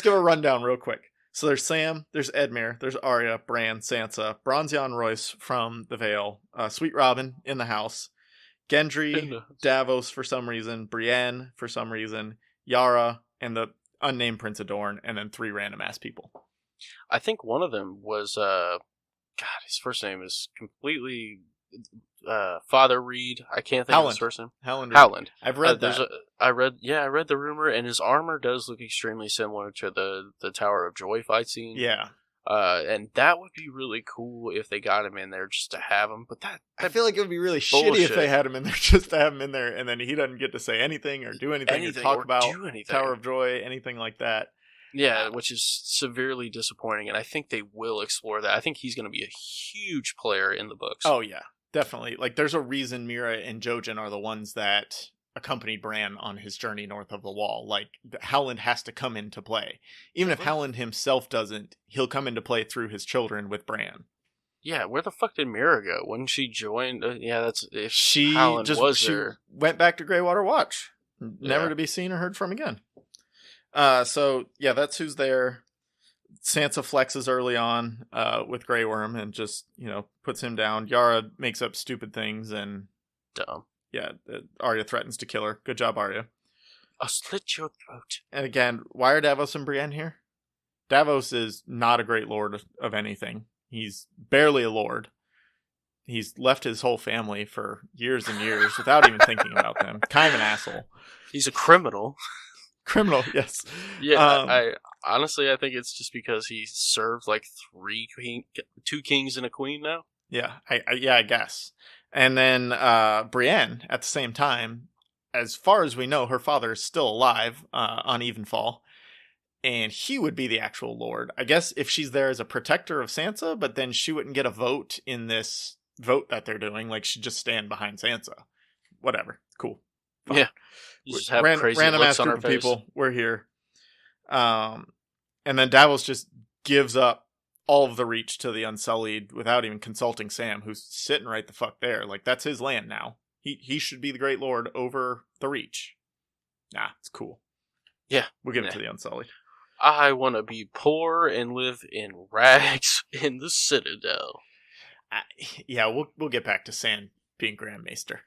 give a rundown real quick. So there's Sam, there's Edmure, there's Arya, Bran, Sansa, Bronzion Royce from the Vale, Sweet Robin in the house, Gendry, Davos for some reason, Brienne for some reason, Yara, and the unnamed Prince of Dorne, and then 3 random ass people. I think one of them was God, his first name is completely Father Reed. I can't think of his first name. Howland. I've read that. I read the rumor, and his armor does look extremely similar to the Tower of Joy fight scene. Yeah. And that would be really cool if they got him in there just to have him. But I feel like it would be really shitty if they had him in there just to have him in there, and then he doesn't get to say anything or do anything or talk about Tower of Joy, anything like that. Yeah, which is severely disappointing, and I think they will explore that. I think he's going to be a huge player in the books. Oh, yeah, definitely. Like, there's a reason Mira and Jojen are the ones that accompanied Bran on his journey north of the Wall. Like, Howland has to come into play. Even if Howland himself doesn't, he'll come into play through his children with Bran. Yeah, where the fuck did Mira go? When she joined? That's if she Howland was there. Went back to Greywater Watch, never to be seen or heard from again. So yeah, that's who's there. Sansa flexes early on with Grey Worm and just puts him down. Yara makes up stupid things and dumb. Yeah, Arya threatens to kill her. Good job, Arya. I'll slit your throat. And again, why are Davos and Brienne here? Davos is not a great lord of anything. He's barely a lord. He's left his whole family for years and years without even thinking about them. Kind of an asshole. He's a criminal. Criminal, yes. Yeah, I honestly, I think it's just because he served like 2 kings and a queen now. Yeah, I guess. And then Brienne, at the same time, as far as we know, her father is still alive on Evenfall, and he would be the actual lord. I guess if she's there as a protector of Sansa, but then she wouldn't get a vote in this vote that they're doing. Like, she'd just stand behind Sansa. Whatever. Cool. Fine. Yeah. You just have crazy random looks ass on group our of face. people. We're here. And then Davos just gives up all of the reach to the Unsullied without even consulting Sam, who's sitting right the fuck there. Like, that's his land now. He should be the Great Lord over the Reach. Nah, it's cool. Yeah. We'll give it to the Unsullied. I want to be poor and live in rags in the Citadel. Yeah, we'll get back to Sam being Grand Maester.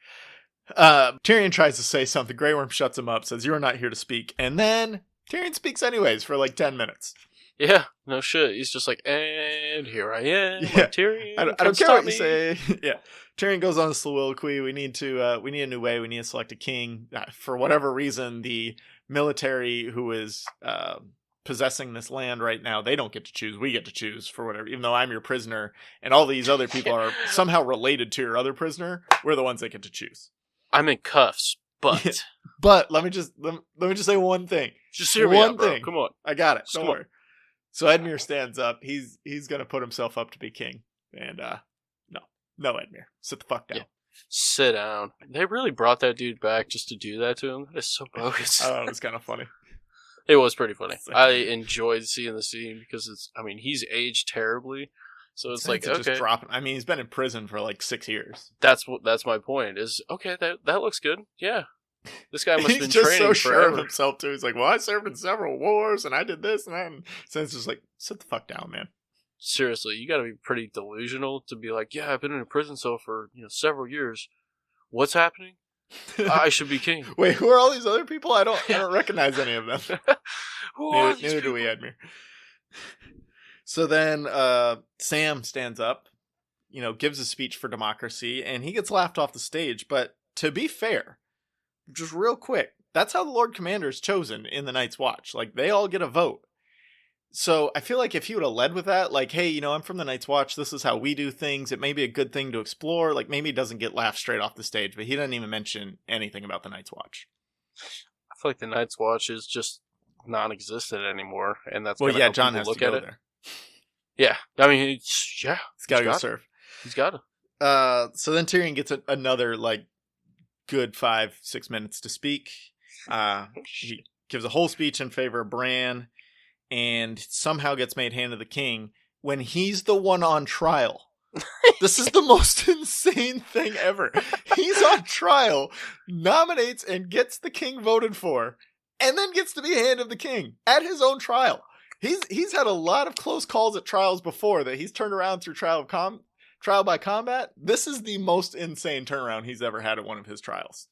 Tyrion tries to say something. Grey Worm shuts him up, says, "You are not here to speak." And then Tyrion speaks anyways for like 10 minutes. Yeah, no shit. He's just like, and here I am. Yeah. Like, Tyrion, I don't care what you say. Yeah. Tyrion goes on a soliloquy. We need a new way. We need to select a king. For whatever reason, the military who is possessing this land right now, they don't get to choose. We get to choose for whatever. Even though I'm your prisoner and all these other people are somehow related to your other prisoner, we're the ones that get to choose. I'm in cuffs, but but let me just say one thing. Just hear me out, bro. Thing. Come on, I got it. Just Don't worry. So Edmure stands up. He's gonna put himself up to be king. And no, Edmure, sit the fuck down. Yeah. Sit down. They really brought that dude back just to do that to him. That is so bogus. I thought it was kind of funny. It was pretty funny. I enjoyed seeing the scene because he's aged terribly. So it's like, okay. Just drop him. I mean, he's been in prison for like 6 years. That's my point is, okay, that looks good. Yeah. This guy must have been just training so sure forever. of himself too. He's like, well, I served in several wars and I did this and that. And so it's just like, sit the fuck down, man. Seriously, you gotta be pretty delusional to be like, yeah, I've been in a prison cell for several years. What's happening? I should be king. Wait, who are all these other people? I don't recognize any of them. Neither do we, Edmure. So then Sam stands up. gives a speech for democracy, and he gets laughed off the stage. But to be fair, just real quick, that's how the Lord Commander is chosen in the Night's Watch. Like, they all get a vote. So I feel like if he would have led with that, like, hey, I'm from the Night's Watch, this is how we do things, it may be a good thing to explore. Like, maybe he doesn't get laughed straight off the stage, but he doesn't even mention anything about the Night's Watch. I feel like the Night's Watch is just non-existent anymore, and that's well, yeah, John has to go there. Yeah, I mean, he's got to go serve. He's got to. So then Tyrion gets another like good 5-6 minutes to speak. He gives a whole speech in favor of Bran, and somehow gets made Hand of the King when he's the one on trial. This is the most insane thing ever. He's on trial, nominates and gets the king voted for, and then gets to be Hand of the King at his own trial. He's had a lot of close calls at trials before that he's turned around through trial by combat. This is the most insane turnaround he's ever had at one of his trials.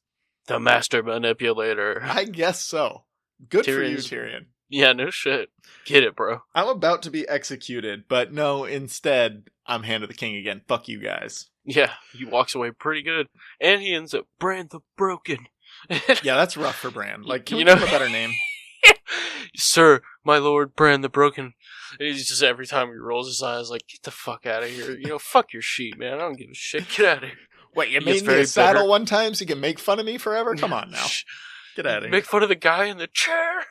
The master manipulator. I guess so. Good Tyrion's for you, Tyrion. Yeah, no shit. Get it, bro. I'm about to be executed, but no, instead, I'm Hand of the King again. Fuck you guys. Yeah, he walks away pretty good. And he ends up Bran the Broken. Yeah, that's rough for Bran. Like, can we know, give him a better name? Sir, my lord, Bran the Broken. He's just, every time he rolls his eyes, like, get the fuck out of here. Fuck your sheep, man. I don't give a shit. Get out of here. Wait, you made me a saddle one time so you can make fun of me forever? Come on now. Get out of here. Make fun of the guy in the chair.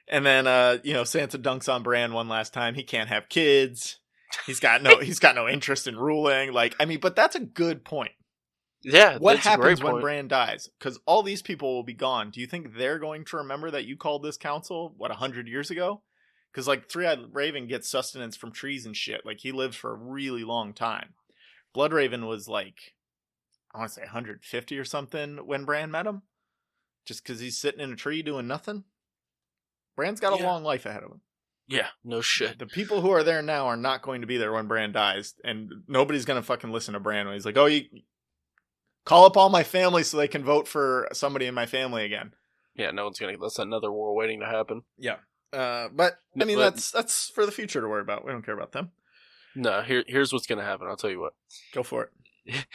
And then, Sansa dunks on Bran one last time. He can't have kids. He's got no interest in ruling. Like, I mean, but that's a good point. Yeah, what happens when Bran dies? Because all these people will be gone. Do you think they're going to remember that you called this council, 100 years ago? Because, like, Three-Eyed Raven gets sustenance from trees and shit. Like, he lives for a really long time. Bloodraven was, like, I want to say 150 or something when Bran met him. Just because he's sitting in a tree doing nothing. Bran's got a long life ahead of him. Yeah, no shit. The people who are there now are not going to be there when Bran dies, and nobody's going to fucking listen to Bran when he's like, oh, you call up all my family so they can vote for somebody in my family again. Yeah, no one's going to. That's another war waiting to happen. Yeah. But, I mean, that's for the future to worry about. We don't care about them. No, here's what's going to happen. I'll tell you what. Go for it.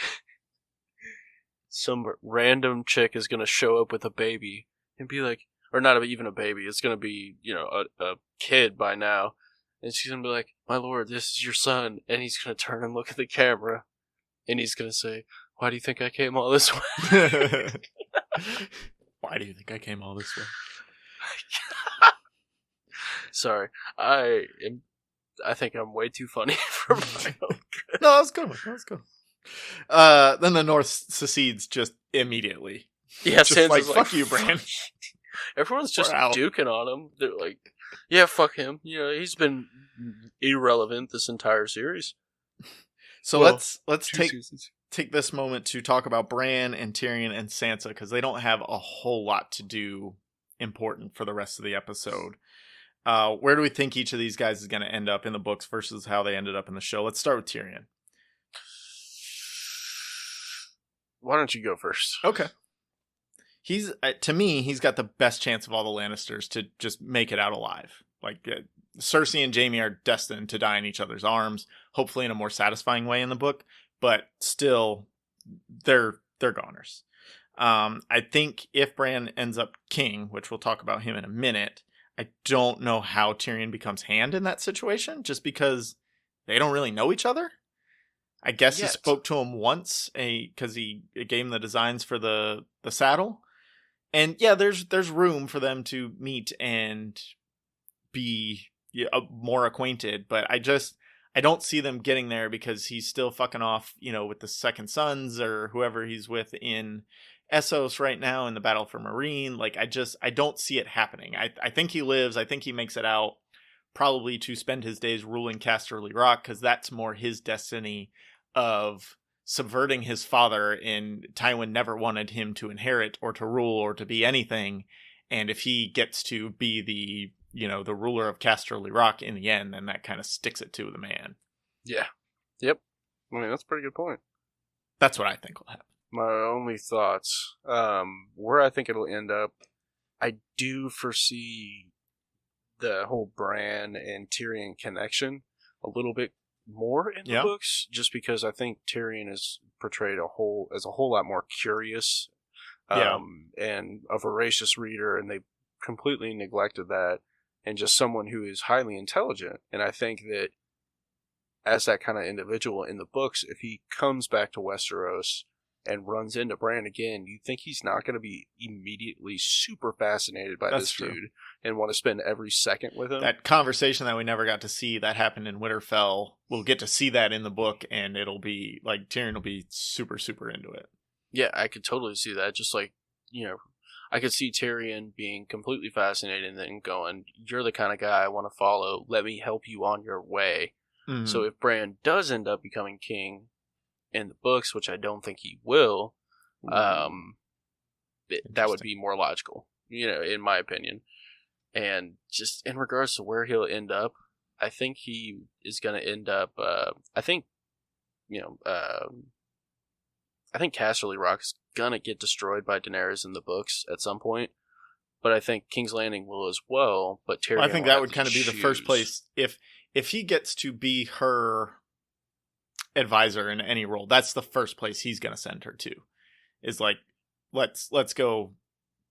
Some random chick is going to show up with a baby and be like, or not even a baby, it's going to be, a kid by now. And she's going to be like, my lord, this is your son. And he's going to turn and look at the camera. And he's going to say, why do you think I came all this way? Why do you think I came all this way? Sorry. I think I'm way too funny for my own good. No, that was good. Then the North secedes just immediately. Yeah, just Sansa's like, fuck you, Bran. Everyone's just duking on him. They're like, yeah, fuck him. He's been irrelevant this entire series. So let's take this moment to talk about Bran and Tyrion and Sansa, because they don't have a whole lot to do important for the rest of the episode. Where do we think each of these guys is going to end up in the books versus how they ended up in the show? Let's start with Tyrion. Why don't you go first? Okay. To me, he's got the best chance of all the Lannisters to just make it out alive. Like, Cersei and Jaime are destined to die in each other's arms, hopefully in a more satisfying way in the book, but still, they're goners. I think if Bran ends up king, which we'll talk about him in a minute, I don't know how Tyrion becomes Hand in that situation, just because they don't really know each other. I guess he spoke to him once because he gave him the designs for the saddle. And yeah, there's room for them to meet and be more acquainted, but I don't see them getting there because he's still fucking off, with the Second Sons or whoever he's with in Essos right now in the Battle for Meereen. Like, I don't see it happening. I think he lives. I think he makes it out, probably to spend his days ruling Casterly Rock, because that's more his destiny of subverting his father, and Tywin never wanted him to inherit or to rule or to be anything. And if he gets to be the ruler of Casterly Rock in the end, then that kind of sticks it to the man. Yeah. Yep. I mean, that's a pretty good point. That's what I think will happen. My only thoughts, where I think it'll end up, I do foresee the whole Bran and Tyrion connection a little bit more in the Yeah. books, just because I think Tyrion is portrayed as a whole lot more curious, Yeah. and a voracious reader, and they completely neglected that, and just someone who is highly intelligent. And I think that as that kind of individual in the books, if he comes back to Westeros and runs into Bran again, you think he's not going to be immediately super fascinated by That's this true. dude and want to spend every second with him. That conversation that we never got to see that happened in Winterfell, we'll get to see that in the book, and it'll be like Tyrion will be super, super into it. Yeah, I could totally see that. Just like, I could see Tyrion being completely fascinated and then going, "You're the kind of guy I want to follow. Let me help you on your way." Mhm. So if Bran does end up becoming king in the books, which I don't think he will, that would be more logical, in my opinion. And just in regards to where he'll end up, I think he is going to end up. I think Casterly Rock is gonna get destroyed by Daenerys in the books at some point, but I think King's Landing will as well. But Tyrion, Well, I think will that have would to kind of be the first choose. place if he gets to be her advisor in any role. That's the first place he's going to send her to. Is like, let's go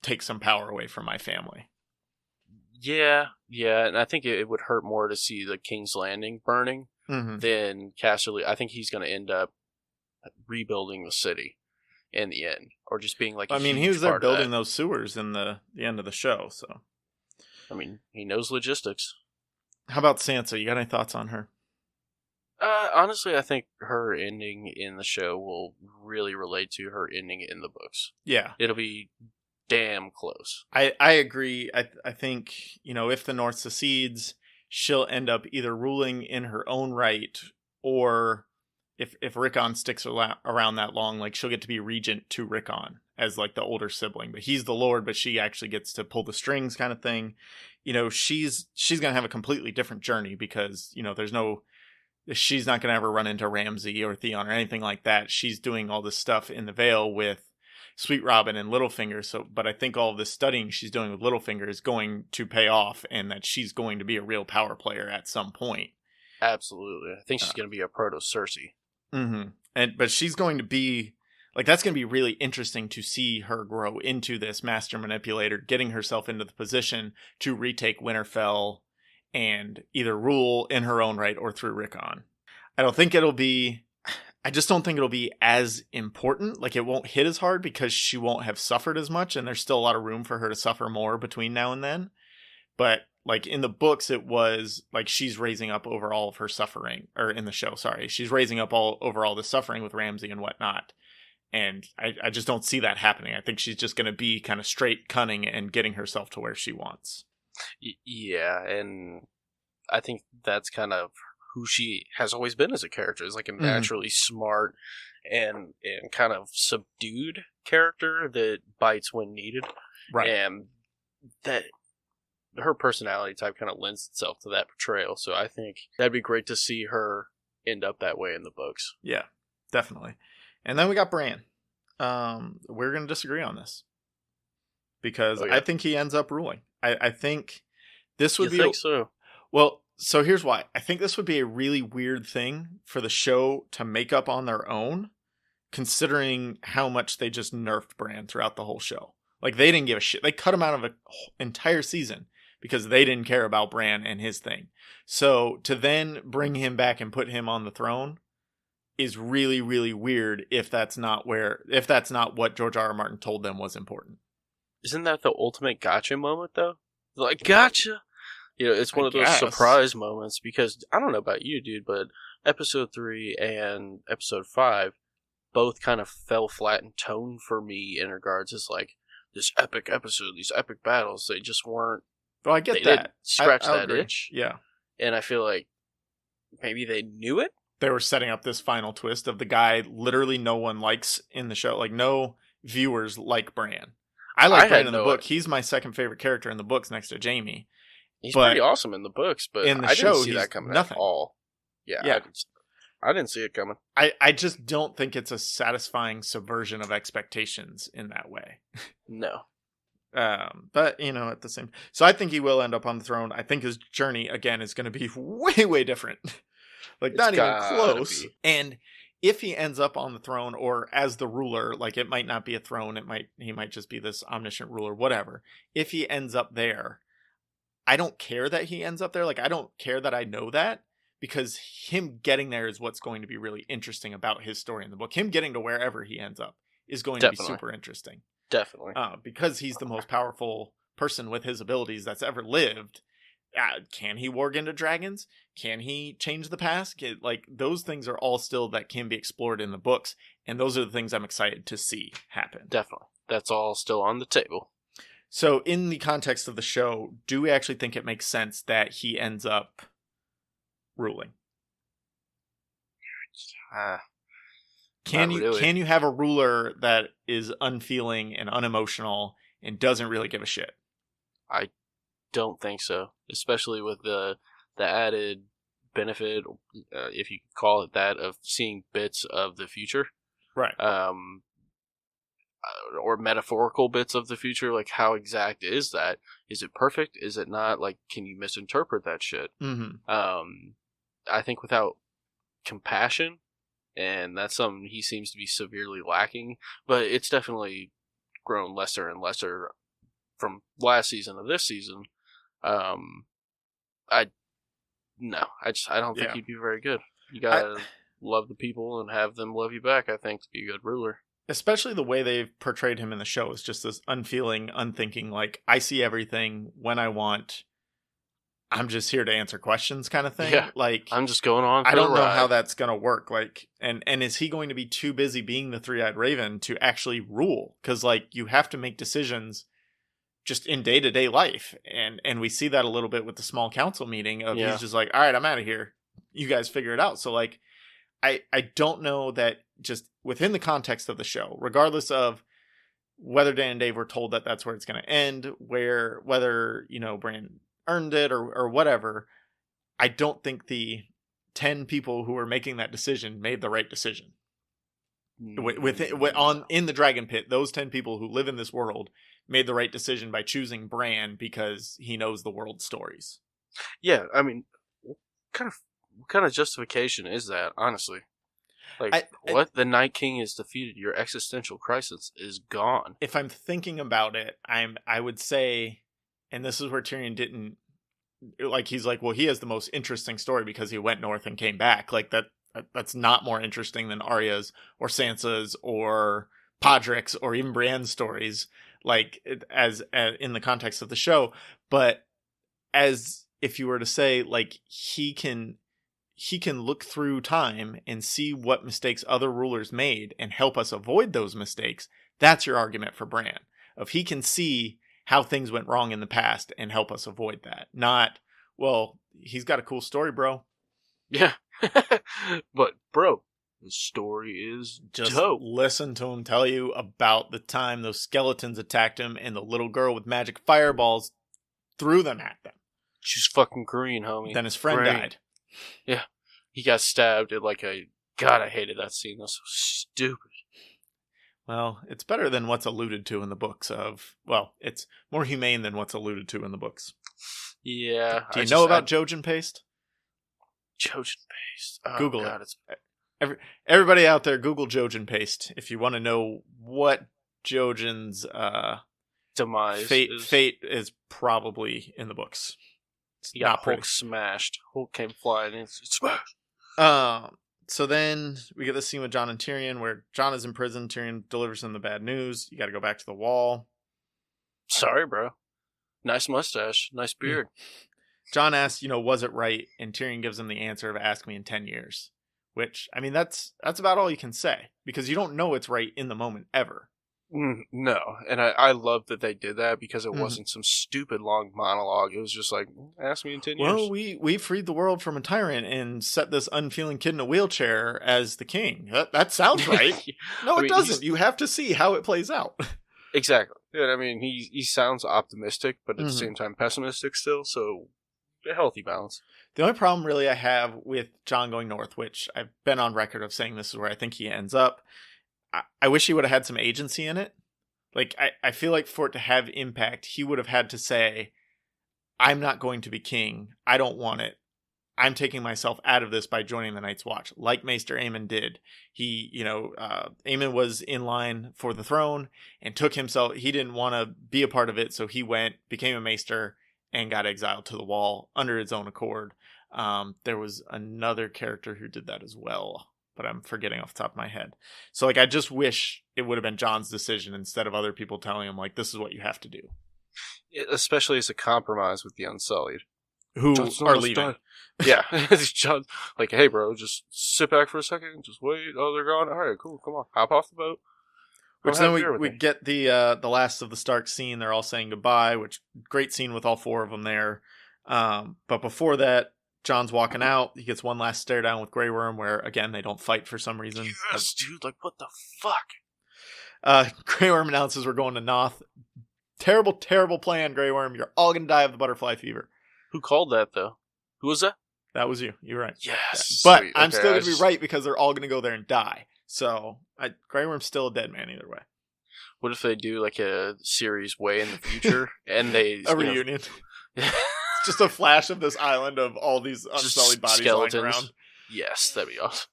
take some power away from my family. Yeah, and I think it would hurt more to see the King's Landing burning than Casterly. I think he's going to end up rebuilding the city in the end, or just being like. I mean, he was there building those sewers in the end of the show. So, I mean, he knows logistics. How about Sansa? You got any thoughts on her? Honestly, I think her ending in the show will really relate to her ending in the books. Yeah, It'll be damn close. I agree. I think, if the North secedes, she'll end up either ruling in her own right, or if Rickon sticks around that long, like she'll get to be regent to Rickon as like the older sibling, but he's the lord, but she actually gets to pull the strings kind of thing. She's going to have a completely different journey because, she's not going to ever run into Ramsay or Theon or anything like that. She's doing all this stuff in the Vale with Sweet Robin and Littlefinger. But I think all of this studying she's doing with Littlefinger is going to pay off, and that she's going to be a real power player at some point. Absolutely. I think she's going to be a proto Cersei. Mm-hmm. But she's going to be like, that's going to be really interesting to see her grow into this master manipulator, getting herself into the position to retake Winterfell and either rule in her own right or through Rickon. I just don't think it'll be as important. Like, it won't hit as hard because she won't have suffered as much, and there's still a lot of room for her to suffer more between now and then. But like in the books, it was like she's raising up over all of her suffering, or in the show, sorry, she's raising up over all the suffering with Ramsay and whatnot. And I just don't see that happening. I think she's just going to be kind of straight cunning and getting herself to where she wants. Yeah, and I think that's kind of who she has always been as a character, is like a naturally smart and kind of subdued character that bites when needed. Right. And that her personality type kind of lends itself to that portrayal. So I think that'd be great to see her end up that way in the books. Yeah, definitely. And then we got Bran. We're going to disagree on this because I think he ends up ruling. I think this would think so? Well, so here's why. I think this would be a really weird thing for the show to make up on their own, considering how much they just nerfed Bran throughout the whole show. Like, they didn't give a shit. They cut him out of an entire season because they didn't care about Bran and his thing. So to then bring him back and put him on the throne is really, really weird if that's not what George R.R. Martin told them was important. Isn't that the ultimate gotcha moment, though? Like, gotcha! It's one of those surprise moments, because I don't know about you, dude, but episode 3 and episode 5 both kind of fell flat in tone for me in regards as like this epic episode, these epic battles. They just weren't. Well, I get that. Scratch I'll that agree. itch. Yeah. And I feel like maybe they knew it. They were setting up this final twist of the guy literally no one likes in the show. Like, no viewers like Bran. I like Bran in the book. He's my second favorite character in the books next to Jaime. He's pretty awesome in the books, but in the I show, didn't see that coming at all. Yeah. I didn't see it coming. I just don't think it's a satisfying subversion of expectations in that way. No. But, at the same... So I think he will end up on the throne. I think his journey, again, is going to be way, way different. Like, It's not even gotta close. be. And if he ends up on the throne or as the ruler, like, it might not be a throne, he might just be this omniscient ruler, whatever. If he ends up there, I don't care that he ends up there. Like, I don't care that I know that, because him getting there is what's going to be really interesting about his story in the book. Him getting to wherever he ends up is going to be Definitely. super interesting. Definitely. Because he's the most powerful person with his abilities that's ever lived. Can he warg into dragons? Can he change the past? Like, those things are all still that can be explored in the books, and those are the things I'm excited to see happen. Definitely. That's all still on the table. So, in the context of the show, do we actually think it makes sense that he ends up ruling? Can you have a ruler that is unfeeling and unemotional and doesn't really give a shit? I don't think so, especially with the added benefit, if you could call it that, of seeing bits of the future, Right? Or metaphorical bits of the future. Like, how exact is that? Is it perfect? Is it not? Like, can you misinterpret that shit? Mm-hmm. I think without compassion, and that's something he seems to be severely lacking, but it's definitely grown lesser and lesser from last season to this season. I don't think he'd be very good. You gotta love the people and have them love you back, I think, to be a good ruler. Especially the way they've portrayed him in the show is just this unfeeling, unthinking, like, I see everything when I want. I'm just here to answer questions kind of thing. Yeah, like, I'm just going on for I don't the know ride. how that's going to work. Like, and is he going to be too busy being the three-eyed raven to actually rule? Because, like, you have to make decisions just in day-to-day life. And we see that a little bit with the small council meeting of he's just like, all right, I'm out of here. You guys figure it out. So, like, I don't know that just within the context of the show, regardless of whether Dan and Dave were told that that's where it's going to end, whether, Bran earned it or whatever, I don't think the 10 people who were making that decision made the right decision. In the Dragon Pit, those 10 people who live in this world made the right decision by choosing Bran because he knows the world's stories. Yeah, I mean, what kind of justification is that, honestly? Like, the Night King is defeated, your existential crisis is gone. If I'm thinking about it, I would say, and this is where Tyrion didn't, like, he's like, well, he has the most interesting story because he went north and came back. Like, that's not more interesting than Arya's or Sansa's or Podrick's or even Brienne's stories, like, as in the context of the show. But as if you were to say, like, he can look through time and see what mistakes other rulers made and help us avoid those mistakes. That's your argument for Bran. If he can see how things went wrong in the past and help us avoid that. Not, well, he's got a cool story, bro. Yeah. But, bro, the story is just dope. Listen to him tell you about the time those skeletons attacked him and the little girl with magic fireballs threw them at them. She's fucking green, homie. Then his friend died. Yeah. He got stabbed at God, I hated that scene. That was so stupid. Well, it's better than what's alluded to in the books it's more humane than what's alluded to in the books. Yeah. Do you know about Jojen paste? Jojen paste. Oh, Google it. Everybody out there, Google Jojen paste if you want to know what Jojen's demise fate is probably in the books. He got Hulk smashed. Hulk came flying and it's smashed. So then we get this scene with Jon and Tyrion where Jon is in prison. Tyrion delivers him the bad news. You got to go back to the wall. Sorry, bro. Nice mustache. Nice beard. Jon asks, was it right? And Tyrion gives him the answer of ask me in 10 years. Which, I mean, that's about all you can say. Because you don't know it's right in the moment, ever. No. And I love that they did that because it wasn't some stupid long monologue. It was just like, ask me in 10 years. Well, we freed the world from a tyrant and set this unfeeling kid in a wheelchair as the king. That sounds right. No, it doesn't. You have to see how it plays out. Exactly. Yeah, I mean, he sounds optimistic, but at the same time pessimistic still, so a healthy balance. The only problem really I have with Jon going north, which I've been on record of saying this is where I think he ends up, I wish he would have had some agency in it. Like, I feel like for it to have impact, he would have had to say, I'm not going to be king. I don't want it. I'm taking myself out of this by joining the Night's Watch, like Maester Aemon did. He, Aemon was in line for the throne and took himself. He didn't want to be a part of it, so he went, became a Maester, and got exiled to the Wall under his own accord. There was another character who did that as well, but I'm forgetting off the top of my head. So, like, I just wish it would have been Jon's decision instead of other people telling him, like, this is what you have to do. Especially as a compromise with the Unsullied. Who John's are not leaving. done. Yeah. John, like, hey, bro, just sit back for a second. Just wait. Oh, they're gone. All right, cool. Come on. Hop off the boat. Which then we get the last of the Stark scene. They're all saying goodbye, which great scene with all four of them there. But before that, Jon's walking out. He gets one last stare down with Grey Worm, where, again, they don't fight for some reason. Yes, dude. Like, what the fuck? Grey Worm announces we're going to Noth. Terrible, terrible plan, Grey Worm. You're all going to die of the butterfly fever. Who called that, though? Who was that? That was you. You're right. Yes. But Sweet. I'm still going to be right because they're all going to go there and die. So Grey Worm's still a dead man either way. What if they do like a series way in the future and they a reunion? Just a flash of this island of all these unsullied bodies lying around. Yes, that'd be awesome.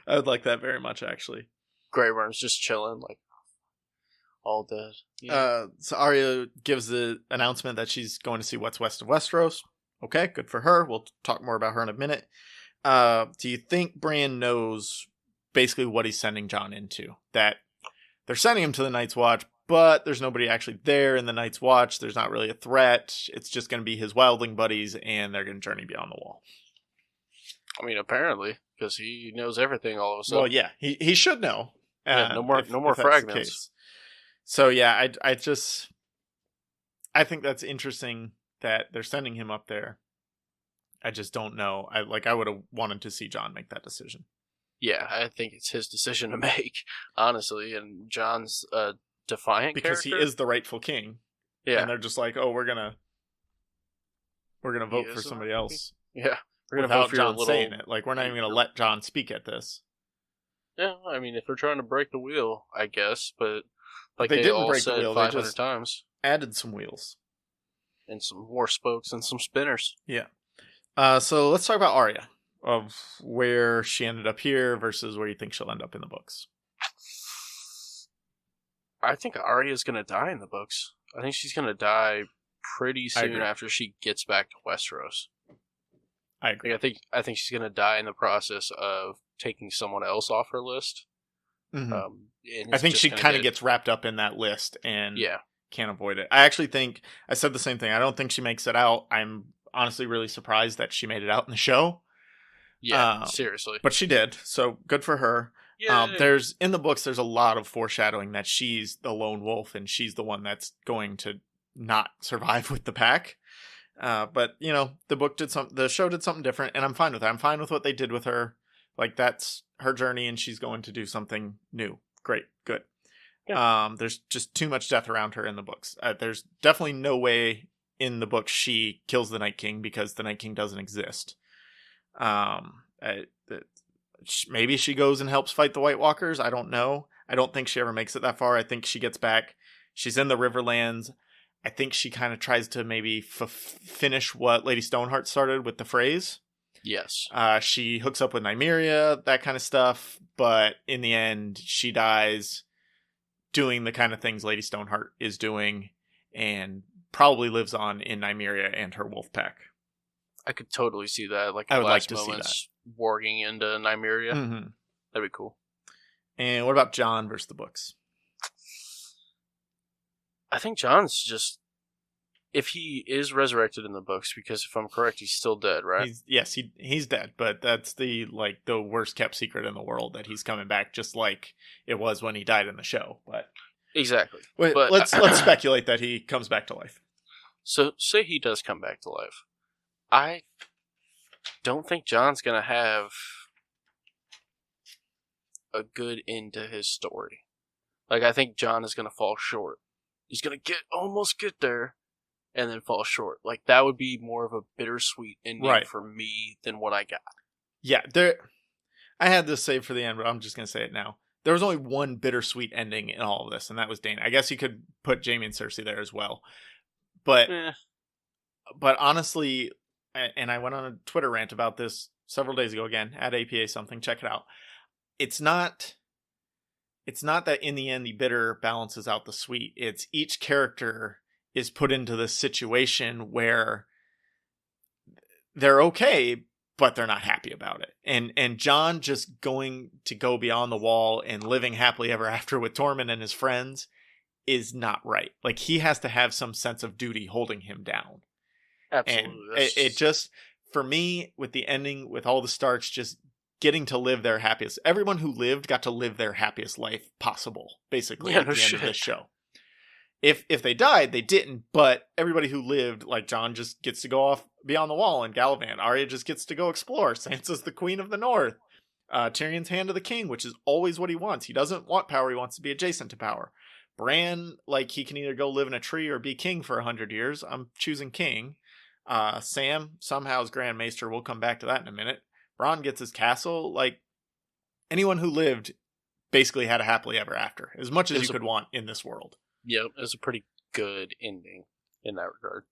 I would like that very much, actually. Grey Worm's just chilling, like all dead. Yeah. So Arya gives the announcement that she's going to see what's west of Westeros. Okay, good for her. We'll talk more about her in a minute. Do you think Bran knows basically what he's sending Jon into? That they're sending him to the Night's Watch, but there's nobody actually there in the Night's Watch. There's not really a threat. It's just going to be his wildling buddies, and they're going to journey beyond the Wall. I mean, apparently, because he knows everything all of a sudden. Well, yeah, he should know. Yeah, no more fragments. So yeah, I think that's interesting that they're sending him up there. I just don't know. I would have wanted to see Jon make that decision. Yeah, I think it's his decision to make, honestly. And Jon's a defiant because character. He is the rightful king. Yeah, and they're just like, oh, we're gonna vote for somebody else. Yeah, we're gonna without vote for Jon your little... saying it. Like, we're not even gonna let Jon speak at this. Yeah, I mean, if they're trying to break the wheel, I guess, but like they they didn't all break said the wheel. 500 they just times, added some wheels and some more spokes and some spinners. Yeah. So let's talk about Arya, of where she ended up here versus where you think she'll end up in the books. I think Arya's gonna die in the books. I think she's gonna die pretty soon after she gets back to Westeros. I agree. Like, I think she's gonna die in the process of taking someone else off her list. Mm-hmm. I think she kind of gets wrapped up in that list and can't avoid it. I actually think I said the same thing. I don't think she makes it out. I'm honestly really surprised that she made it out in the show. Yeah, seriously. But she did, so good for her. Yeah. There's in the books, there's a lot of foreshadowing that she's the lone wolf and she's the one that's going to not survive with the pack. But you know, the show did something different, and I'm fine with it. I'm fine with what they did with her. Like, that's her journey, and she's going to do something new. Great, good. Yeah. There's just too much death around her in the books. There's definitely no way in the book she kills the Night King because the Night King doesn't exist. Maybe she goes and helps fight the White Walkers. I don't know. I don't think she ever makes it that far. I think she gets back. She's in the Riverlands. I think she kind of tries to maybe finish what Lady Stoneheart started with the phrase. Yes. She hooks up with Nymeria, that kind of stuff. But in the end, she dies doing the kind of things Lady Stoneheart is doing and probably lives on in Nymeria and her wolf pack. I could totally see that. Like, I would like to moments see that. Warging into Nymeria. Mm-hmm. That'd be cool. And what about Jon versus the books? I think Jon's just... If he is resurrected in the books, because if I'm correct, he's still dead, right? He's dead, but that's the worst kept secret in the world that he's coming back, just like it was when he died in the show. But exactly. But let's speculate that he comes back to life. So say he does come back to life. I don't think Jon's gonna have a good end to his story. Like, I think Jon is gonna fall short. He's gonna almost get there, and then fall short. Like, that would be more of a bittersweet ending for me than what I got. Yeah, I had this saved for the end, but I'm just going to say it now. There was only one bittersweet ending in all of this, and that was Dany. I guess you could put Jaime and Cersei there as well. But honestly, and I went on a Twitter rant about this several days ago, again, at APA something, check it out. It's not that in the end the bitter balances out the sweet. It's each character is put into this situation where they're okay, but they're not happy about it. And John just going to go beyond the wall and living happily ever after with Tormund and his friends is not right. Like, he has to have some sense of duty holding him down. Absolutely. And it just, for me, with the ending, with all the Starks just getting to live their happiest, everyone who lived got to live their happiest life possible, basically, at the end of this show. If they died, they didn't, but everybody who lived, like Jon, just gets to go off beyond the wall and Gallivant. Arya just gets to go explore. Sansa's the Queen of the North. Tyrion's Hand of the King, which is always what he wants. He doesn't want power, he wants to be adjacent to power. Bran, like, he can either go live in a tree or be king for 100 years. I'm choosing king. Sam, somehow is Grand Maester. We'll come back to that in a minute. Bronn gets his castle. Like, anyone who lived basically had a happily ever after, as much as you could want in this world. Yep, it was a pretty good ending in that regard.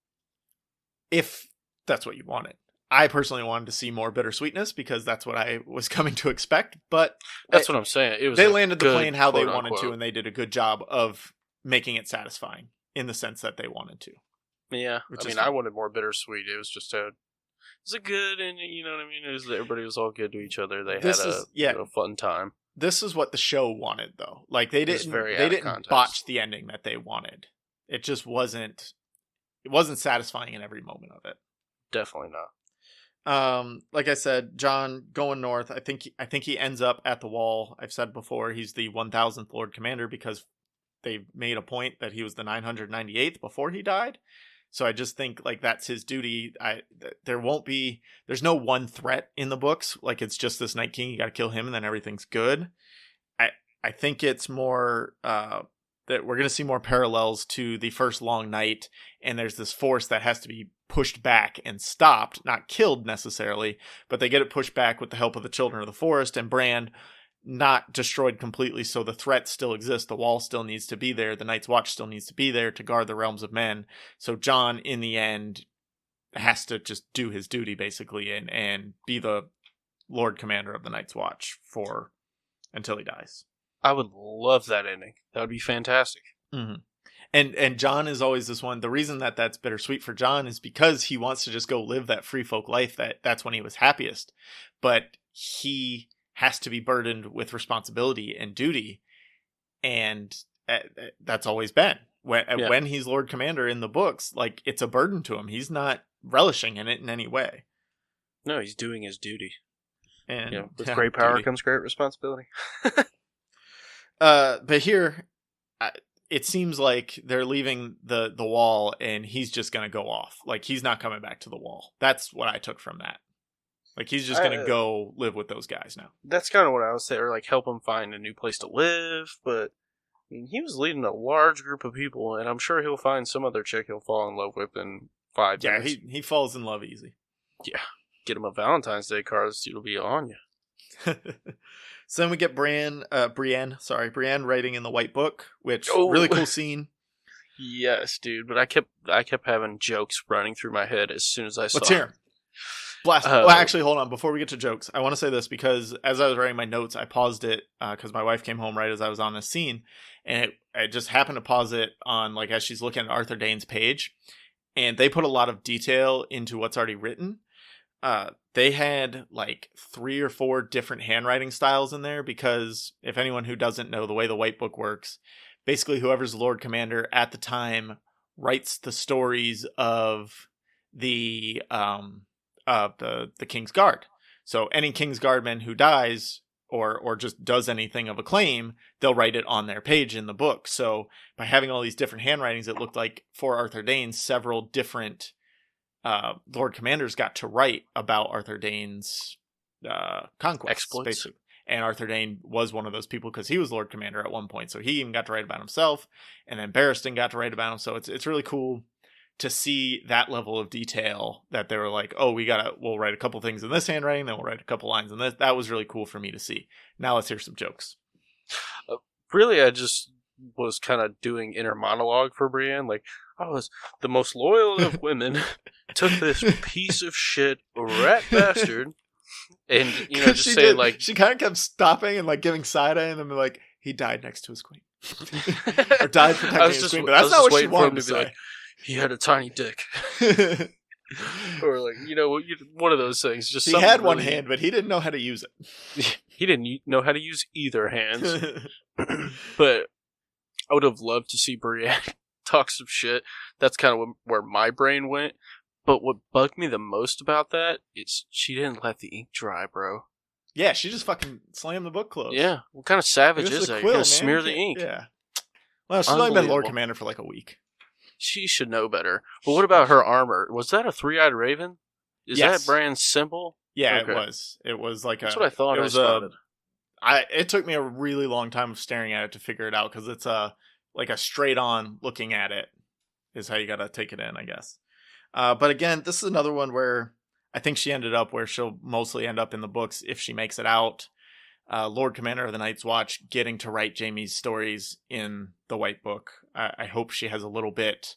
If that's what you wanted. I personally wanted to see more bittersweetness because that's what I was coming to expect, but that's what I'm saying. It was they landed the plane how they wanted unquote to, and they did a good job of making it satisfying in the sense that they wanted to. Yeah, I mean, I wanted more bittersweet. It was just it was a good, and you know what I mean? It was, everybody was all good to each other. They had a fun time. This is what the show wanted, though. Like, they didn't botch the ending that they wanted. It just wasn't satisfying in every moment of it. Definitely not. Like I said, Jon going north. I think he ends up at the wall. I've said before, he's the 1000th Lord Commander because they made a point that he was the 998th before he died. So I just think, like, that's his duty. There's no one threat in the books. Like, it's just this Night King. You got to kill him, and then everything's good. I think it's more that we're going to see more parallels to the first Long Night, and there's this force that has to be pushed back and stopped, not killed necessarily, but they get it pushed back with the help of the Children of the Forest, and Bran not destroyed completely, so the threat still exists. The wall still needs to be there. The Night's Watch still needs to be there to guard the realms of men. So Jon, in the end, has to just do his duty, basically, and be the Lord Commander of the Night's Watch until he dies. I would love that ending. That would be fantastic. Mm-hmm. And Jon is always this one. The reason that's bittersweet for Jon is because he wants to just go live that free folk life. That's when he was happiest. But he has to be burdened with responsibility and duty. And that's always been. When he's Lord Commander in the books, like, it's a burden to him. He's not relishing in it in any way. No, he's doing his duty. And with great power comes great responsibility. But here, it seems like they're leaving the wall, and he's just going to go off. Like, he's not coming back to the wall. That's what I took from that. Like, he's just going to go live with those guys now. That's kind of what I was saying, or like help him find a new place to live. But I mean, he was leading a large group of people, and I'm sure he'll find some other chick he'll fall in love with in 5 years. Yeah, he falls in love easy. Yeah, get him a Valentine's Day card, it'll be on you. So then we get Brienne writing in the White Book, which really cool scene. Yes, dude. But I kept having jokes running through my head as soon as I saw. Let's hear 'em. Blast. Well, actually, hold on. Before we get to jokes, I want to say this because as I was writing my notes, I paused it because my wife came home right as I was on this scene, and I just happened to pause it on, like, as she's looking at Arthur Dayne's page, and they put a lot of detail into what's already written. They had like 3 or 4 different handwriting styles in there because if anyone who doesn't know the way the White Book works, basically whoever's Lord Commander at the time writes the stories of the King's Guard. So any King's Guardman who dies or just does anything of acclaim, they'll write it on their page in the book. So by having all these different handwritings, it looked like for Arthur Dayne, several different Lord Commanders got to write about Arthur Dayne's conquests, exploits. Basically. And Arthur Dayne was one of those people because he was Lord Commander at one point. So he even got to write about himself. And then Barristan got to write about him. So it's really cool to see that level of detail that they were like, oh, we'll write a couple things in this handwriting, then we'll write a couple lines in this. That was really cool for me to see. Now let's hear some jokes. Really, I just was kind of doing inner monologue for Brienne. Like, I was the most loyal of women, took this piece of shit rat bastard, and just saying like she kind of kept stopping and like giving side eye, and then like he died next to his queen, or died protecting his queen. But that's not what she wanted to say. Like, he had a tiny dick. Or like one of those things. Just he had one hand, but he didn't know how to use it. He didn't know how to use either hands. But I would have loved to see Brienne talk some shit. That's kind of where my brain went. But what bugged me the most about that is she didn't let the ink dry, bro. Yeah, she just fucking slammed the book closed. Yeah, what kind of savage is that? You're gonna smear the ink. Yeah. Well, she's only been Lord Commander for like a week. She should know better. But what about her armor? Was that a three-eyed raven? Is that Bran's symbol? Yeah, okay. It was like That's what I thought. It took me a really long time of staring at it to figure it out, because it's like a straight on looking at it is how you gotta take it in, I guess. But again, this is another one where I think she ended up where she'll mostly end up in the books if she makes it out. Lord Commander of the Night's Watch, getting to write Jaime's stories in the White Book. I hope she has a little bit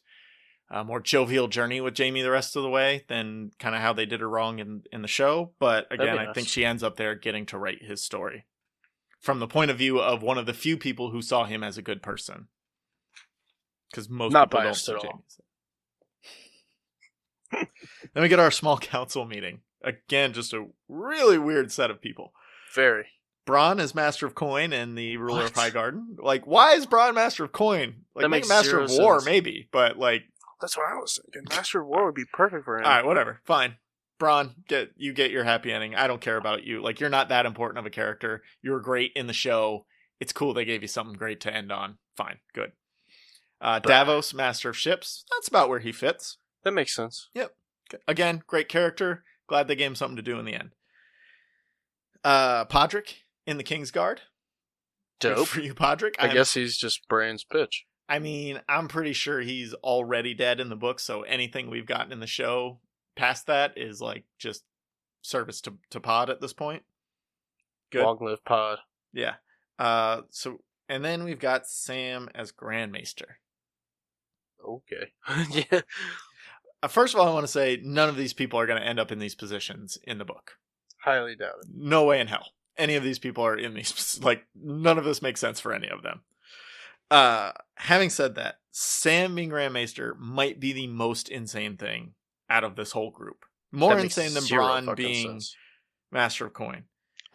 more jovial journey with Jaime the rest of the way than kind of how they did her wrong in the show. But again, I think she ends up there getting to write his story from the point of view of one of the few people who saw him as a good person. Because most not people biased don't at see all. Then we get our small council meeting. Again, just a really weird set of people. Very. Bronn is Master of Coin and the ruler of Highgarden. Like, why is Bronn Master of Coin? Like, make Master of War, maybe, but like... That's what I was thinking. Master of War would be perfect for him. Alright, whatever. Fine. Bronn, get your happy ending. I don't care about you. Like, you're not that important of a character. You were great in the show. It's cool they gave you something great to end on. Fine. Good. Davos, Master of Ships. That's about where he fits. That makes sense. Yep. Again, great character. Glad they gave him something to do in the end. Podrick in the Kingsguard. Dope. Good for you, Podrick. I guess he's just Bran's bitch. I mean, I'm pretty sure he's already dead in the book, so anything we've gotten in the show past that is like just service to Pod at this point. Good. Long live Pod. Yeah. And then we've got Sam as Grand Maester. Okay. Yeah. First of all, I want to say none of these people are going to end up in these positions in the book. Highly doubt it. No way in hell. Any of these people are in these, like, none of this makes sense for any of them. Having said that, Sam being Grand Maester might be the most insane thing out of this whole group. More insane than Bronn being Master of Coin.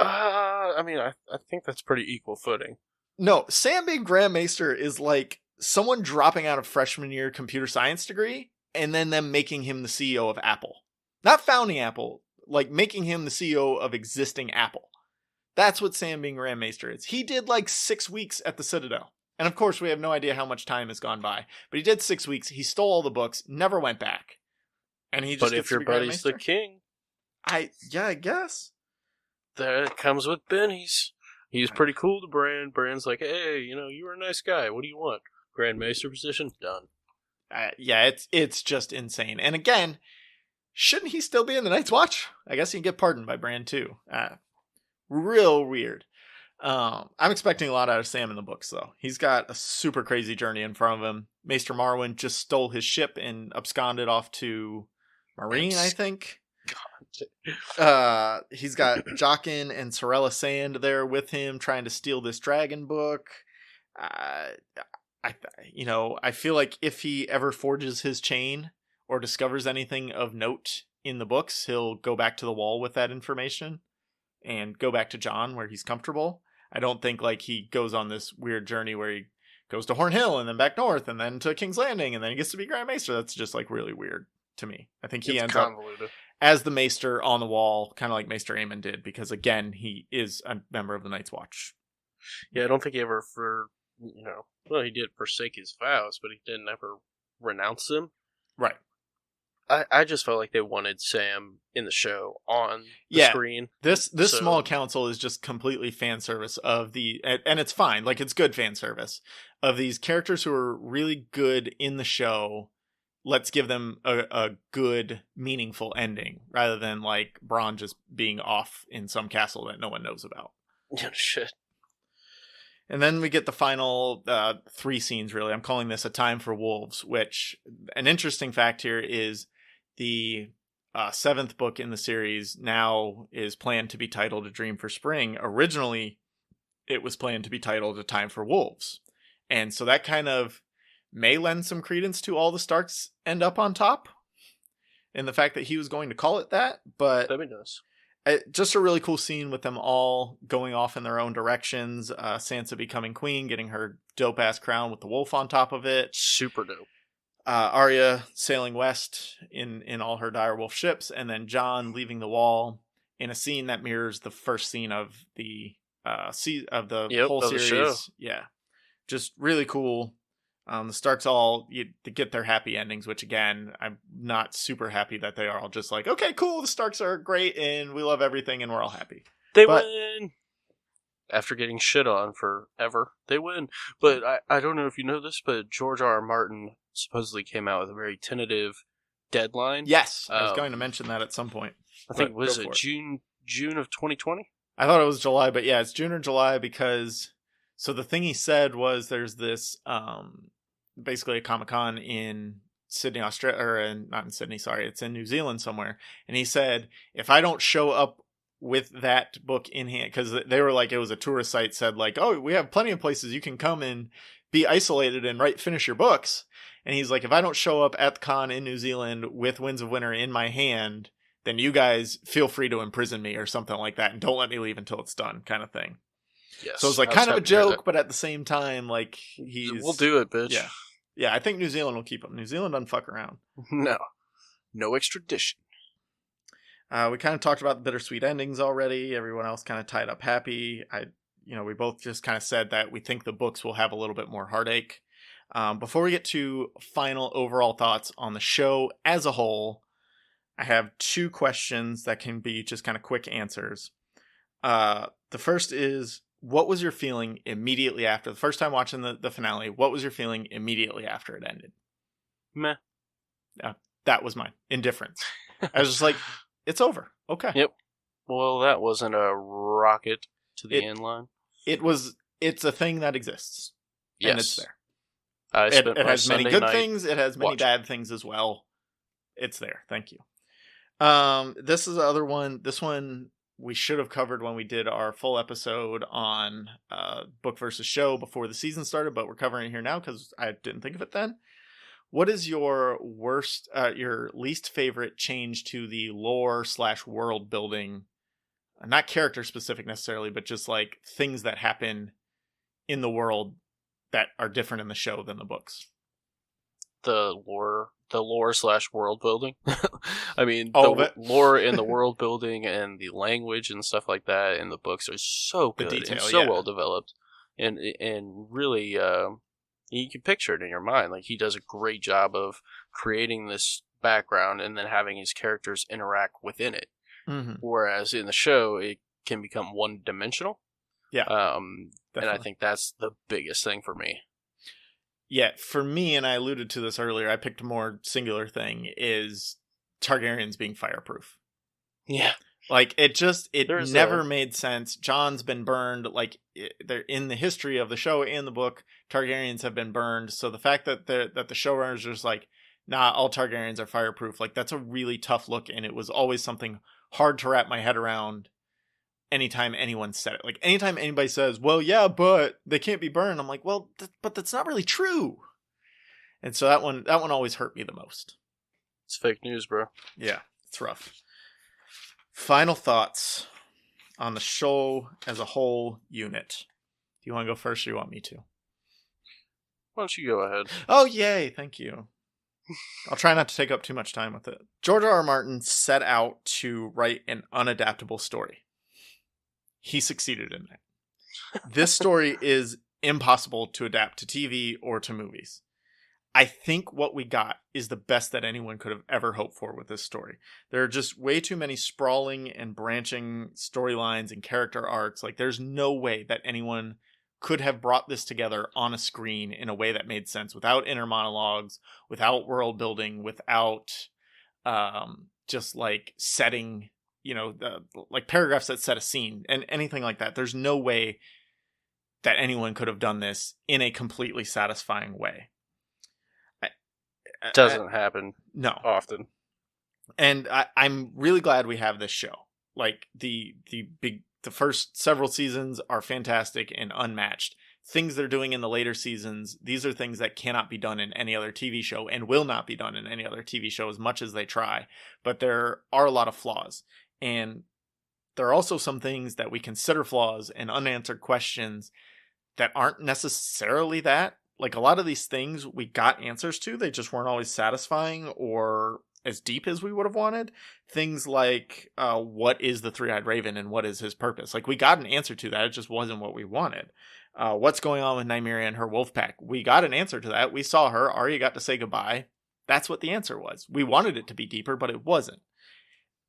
I mean, I think that's pretty equal footing. No, Sam being Grand Maester is like someone dropping out of freshman year computer science degree and then them making him the CEO of Apple. Not founding Apple, like making him the CEO of existing Apple. That's what Sam being Grand Maester is. He did like 6 weeks at the Citadel. And of course, we have no idea how much time has gone by. But he did 6 weeks. He stole all the books, never went back. And he just But if your buddy's the king. I guess. That comes with Ben. He's pretty cool to Bran. Bran's like, hey, you were a nice guy. What do you want? Grand Maester position? Done. Yeah, it's just insane. And again, shouldn't he still be in the Night's Watch? I guess he can get pardoned by Bran too. Real weird. I'm expecting a lot out of Sam in the books, though. He's got a super crazy journey in front of him. Maester Marwyn just stole his ship and absconded off to Marine, I think. He's got Jaqen and Sorella Sand there with him, trying to steal this dragon book. I feel like if he ever forges his chain or discovers anything of note in the books, he'll go back to the Wall with that information and go back to Jon where he's comfortable. I don't think like he goes on this weird journey where he goes to Horn Hill and then back north and then to King's Landing and then he gets to be Grand Maester. That's just like really weird to me. I think he ends convoluted up as the Maester on the Wall, kind of like Maester Aemon did, because again, he is a member of the Night's Watch. Yeah, I don't think he ever he did forsake his vows, but he didn't ever renounce them. Right. I just felt like they wanted Sam in the show on the screen. This small council is just completely fan service of and it's fine, like it's good fan service of these characters who are really good in the show. Let's give them a good, meaningful ending rather than like Bronn just being off in some castle that no one knows about. Yeah, shit. And then we get the final 3 scenes, really. I'm calling this A Time for Wolves, which an interesting fact here is the 7th book in the series now is planned to be titled A Dream for Spring. Originally, it was planned to be titled A Time for Wolves. And so that kind of may lend some credence to all the Starks end up on top and the fact that he was going to call it that. But That'd be nice. just a really cool scene with them all going off in their own directions. Sansa becoming queen, getting her dope ass crown with the wolf on top of it. Super dope. Arya sailing west in all her direwolf ships, and then Jon leaving the wall in a scene that mirrors the first scene of the whole of the show. series. Yeah, just really cool. The Starks all to get their happy endings, which again, I'm not super happy that they are all just like, okay, cool, the Starks are great and we love everything and we're all happy. They win! After getting shit on forever, they win. But I don't know if you know this, but George R. R. Martin supposedly came out with a very tentative deadline. Yes, I was going to mention that at some point. I think, was it June of 2020? I thought it was July, but yeah, it's June or July because... So the thing he said was there's this... basically a Comic-Con in Sydney, Australia, or not in Sydney, sorry, it's in New Zealand somewhere. And he said, if I don't show up with that book in hand, because they were like, it was a tourist site, said like, oh, we have plenty of places you can come and be isolated and finish your books. And he's like, if I don't show up at the con in New Zealand with Winds of Winter in my hand, then you guys feel free to imprison me or something like that. And don't let me leave until it's done, kind of thing. Yes. So it was like kind of a joke, but at the same time, like we'll do it, bitch. Yeah. Yeah, I think New Zealand will keep him. New Zealand doesn't fuck around. No extradition. We kind of talked about the bittersweet endings already. Everyone else kind of tied up happy. We both just kind of said that we think the books will have a little bit more heartache. Before we get to final overall thoughts on the show as a whole, I have 2 questions that can be just kind of quick answers. The first is, what was your feeling immediately after the first time watching the finale? What was your feeling immediately after it ended? Meh. That was mine. Indifference. I was just like, it's over. Okay. Yep. Well, that wasn't a rocket to the end line. It's a thing that exists. Yes. And it's there. It has many good things. It has many bad things as well. It's there. Thank you. This is the other one. This one we should have covered when we did our full episode on book versus show before the season started, but we're covering it here now because I didn't think of it then. What is your your least favorite change to the lore/world building? Not character specific necessarily, but just like things that happen in the world that are different in the show than the books. The lore/world building. I mean, lore in the world building and the language and stuff like that in the books are so good and so well developed, and really, you can picture it in your mind. Like, he does a great job of creating this background and then having his characters interact within it. Mm-hmm. Whereas in the show, it can become one-dimensional. Yeah, and I think that's the biggest thing for me. Yeah, for me, and I alluded to this earlier, I picked a more singular thing, is Targaryens being fireproof. Yeah. Like, it never made sense. Jon's been burned. Like, they're in the history of the show and the book, Targaryens have been burned. So the fact that the showrunners are just like, nah, all Targaryens are fireproof, like, that's a really tough look, and it was always something hard to wrap my head around anytime anyone said it. Like, anytime anybody says, well, yeah, but they can't be burned, I'm like, well, but that's not really true. And so that one always hurt me the most. It's fake news, bro. Yeah, it's rough. Final thoughts on the show as a whole unit. Do you want to go first or you want me to? Why don't you go ahead? Oh, yay, thank you. I'll try not to take up too much time with it. George R. R. Martin set out to write an unadaptable story. He succeeded in that. This story is impossible to adapt to TV or to movies. I think what we got is the best that anyone could have ever hoped for with this story. There are just way too many sprawling and branching storylines and character arcs. Like, there's no way that anyone could have brought this together on a screen in a way that made sense without inner monologues, without world building, without just like setting, like paragraphs that set a scene and anything like that. There's no way that anyone could have done this in a completely satisfying way. Doesn't happen No. often. And I'm really glad we have this show. Like the first several seasons are fantastic and unmatched. Things they're doing in the later seasons, these are things that cannot be done in any other TV show and will not be done in any other TV show as much as they try. But there are a lot of flaws. And there are also some things that we consider flaws and unanswered questions that aren't necessarily that. Like a lot of these things we got answers to, they just weren't always satisfying or as deep as we would have wanted. Things like what is the Three-Eyed Raven and what is his purpose? Like we got an answer to that, it just wasn't what we wanted. What's going on with Nymeria and her wolf pack? We got an answer to that. We saw her. Arya got to say goodbye. That's what the answer was. We wanted it to be deeper, but it wasn't.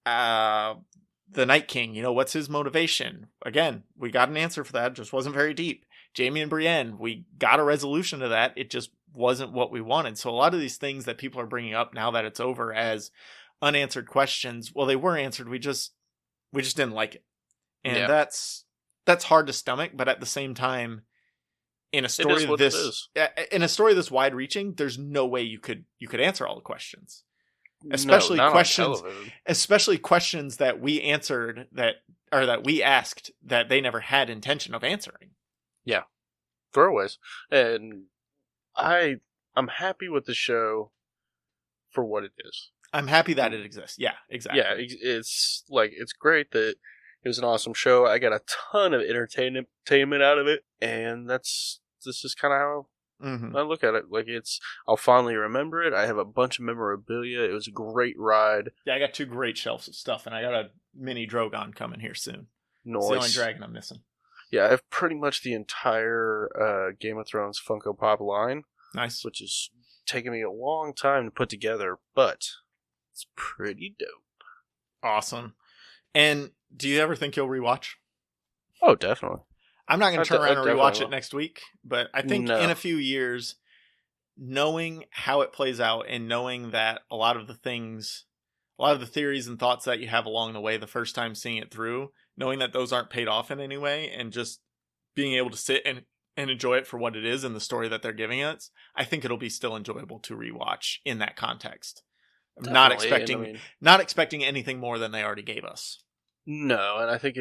The Night King, what's his motivation? Again, we got an answer for that. It just wasn't very deep. Jaime and Brienne, we got a resolution to that. It just wasn't what we wanted. So a lot of these things that people are bringing up now that it's over as unanswered questions, well, they were answered. We just didn't like it. And that's hard to stomach, but at the same time, in a story this wide reaching, there's no way you could answer all the questions. Especially questions that we answered that we asked that they never had intention of answering. Yeah. Throwaways. And I'm happy with the show for what it is. I'm happy that it exists. Yeah, exactly. Yeah, it's great that it was an awesome show. I got a ton of entertainment out of it, and this is kind of how I look at it. Like I'll fondly remember it. I have a bunch of memorabilia. It was a great ride. Yeah, I got 2 great shelves of stuff, and I got a mini Drogon coming here soon. Nice. It's the only dragon I'm missing. Yeah, I have pretty much the entire Game of Thrones Funko Pop line. Nice. Which is taking me a long time to put together, but it's pretty dope. Awesome. And do you ever think you'll rewatch? Oh, definitely. I'm not going to turn around and rewatch it next week, but I think in a few years, knowing how it plays out and knowing that a lot of the theories and thoughts that you have along the way the first time seeing it through, knowing that those aren't paid off in any way and just being able to sit and enjoy it for what it is and the story that they're giving us, I think it'll be still enjoyable to rewatch in that context. I'm not expecting anything more than they already gave us. No, and I think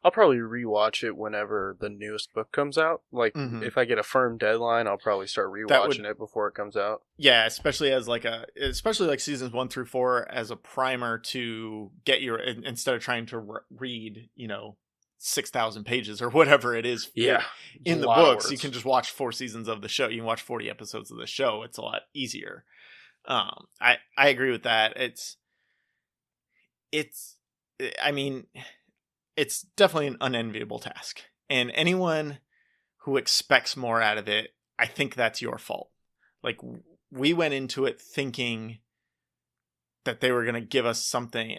I'll probably rewatch it whenever the newest book comes out. Like, if I get a firm deadline, I'll probably start rewatching it before it comes out. Yeah, especially like seasons 1 through 4 as a primer to get instead of trying to read, 6,000 pages or whatever it is. Yeah. In the books, you can just watch 4 seasons of the show. You can watch 40 episodes of the show. It's a lot easier. I agree with that. It's definitely an unenviable task. And anyone who expects more out of it, I think that's your fault. Like, we went into it thinking that they were going to give us something.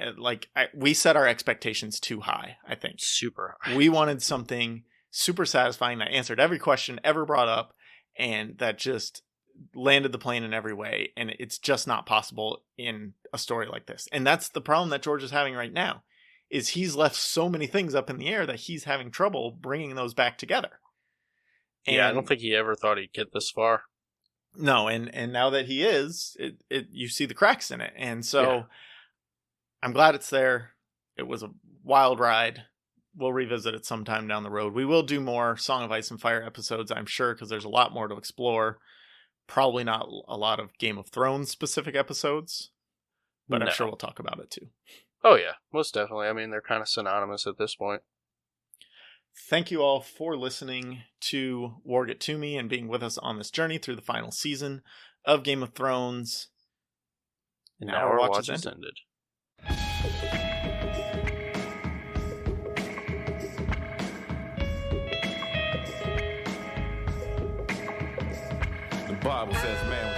We set our expectations too high, I think. Super high. We wanted something super satisfying that answered every question ever brought up and that just landed the plane in every way. And it's just not possible in a story like this. And that's the problem that George is having right now. Is he's left so many things up in the air that he's having trouble bringing those back together. And I don't think he ever thought he'd get this far. No, and now that he is, you see the cracks in it. And so I'm glad it's there. It was a wild ride. We'll revisit it sometime down the road. We will do more Song of Ice and Fire episodes, I'm sure, because there's a lot more to explore. Probably not a lot of Game of Thrones specific episodes, but I'm sure we'll talk about it too. Oh, yeah, most definitely. I mean, they're kind of synonymous at this point. Thank you all for listening to Warg It To Me and being with us on this journey through the final season of Game of Thrones. And now our watch is ended. The Bible says, man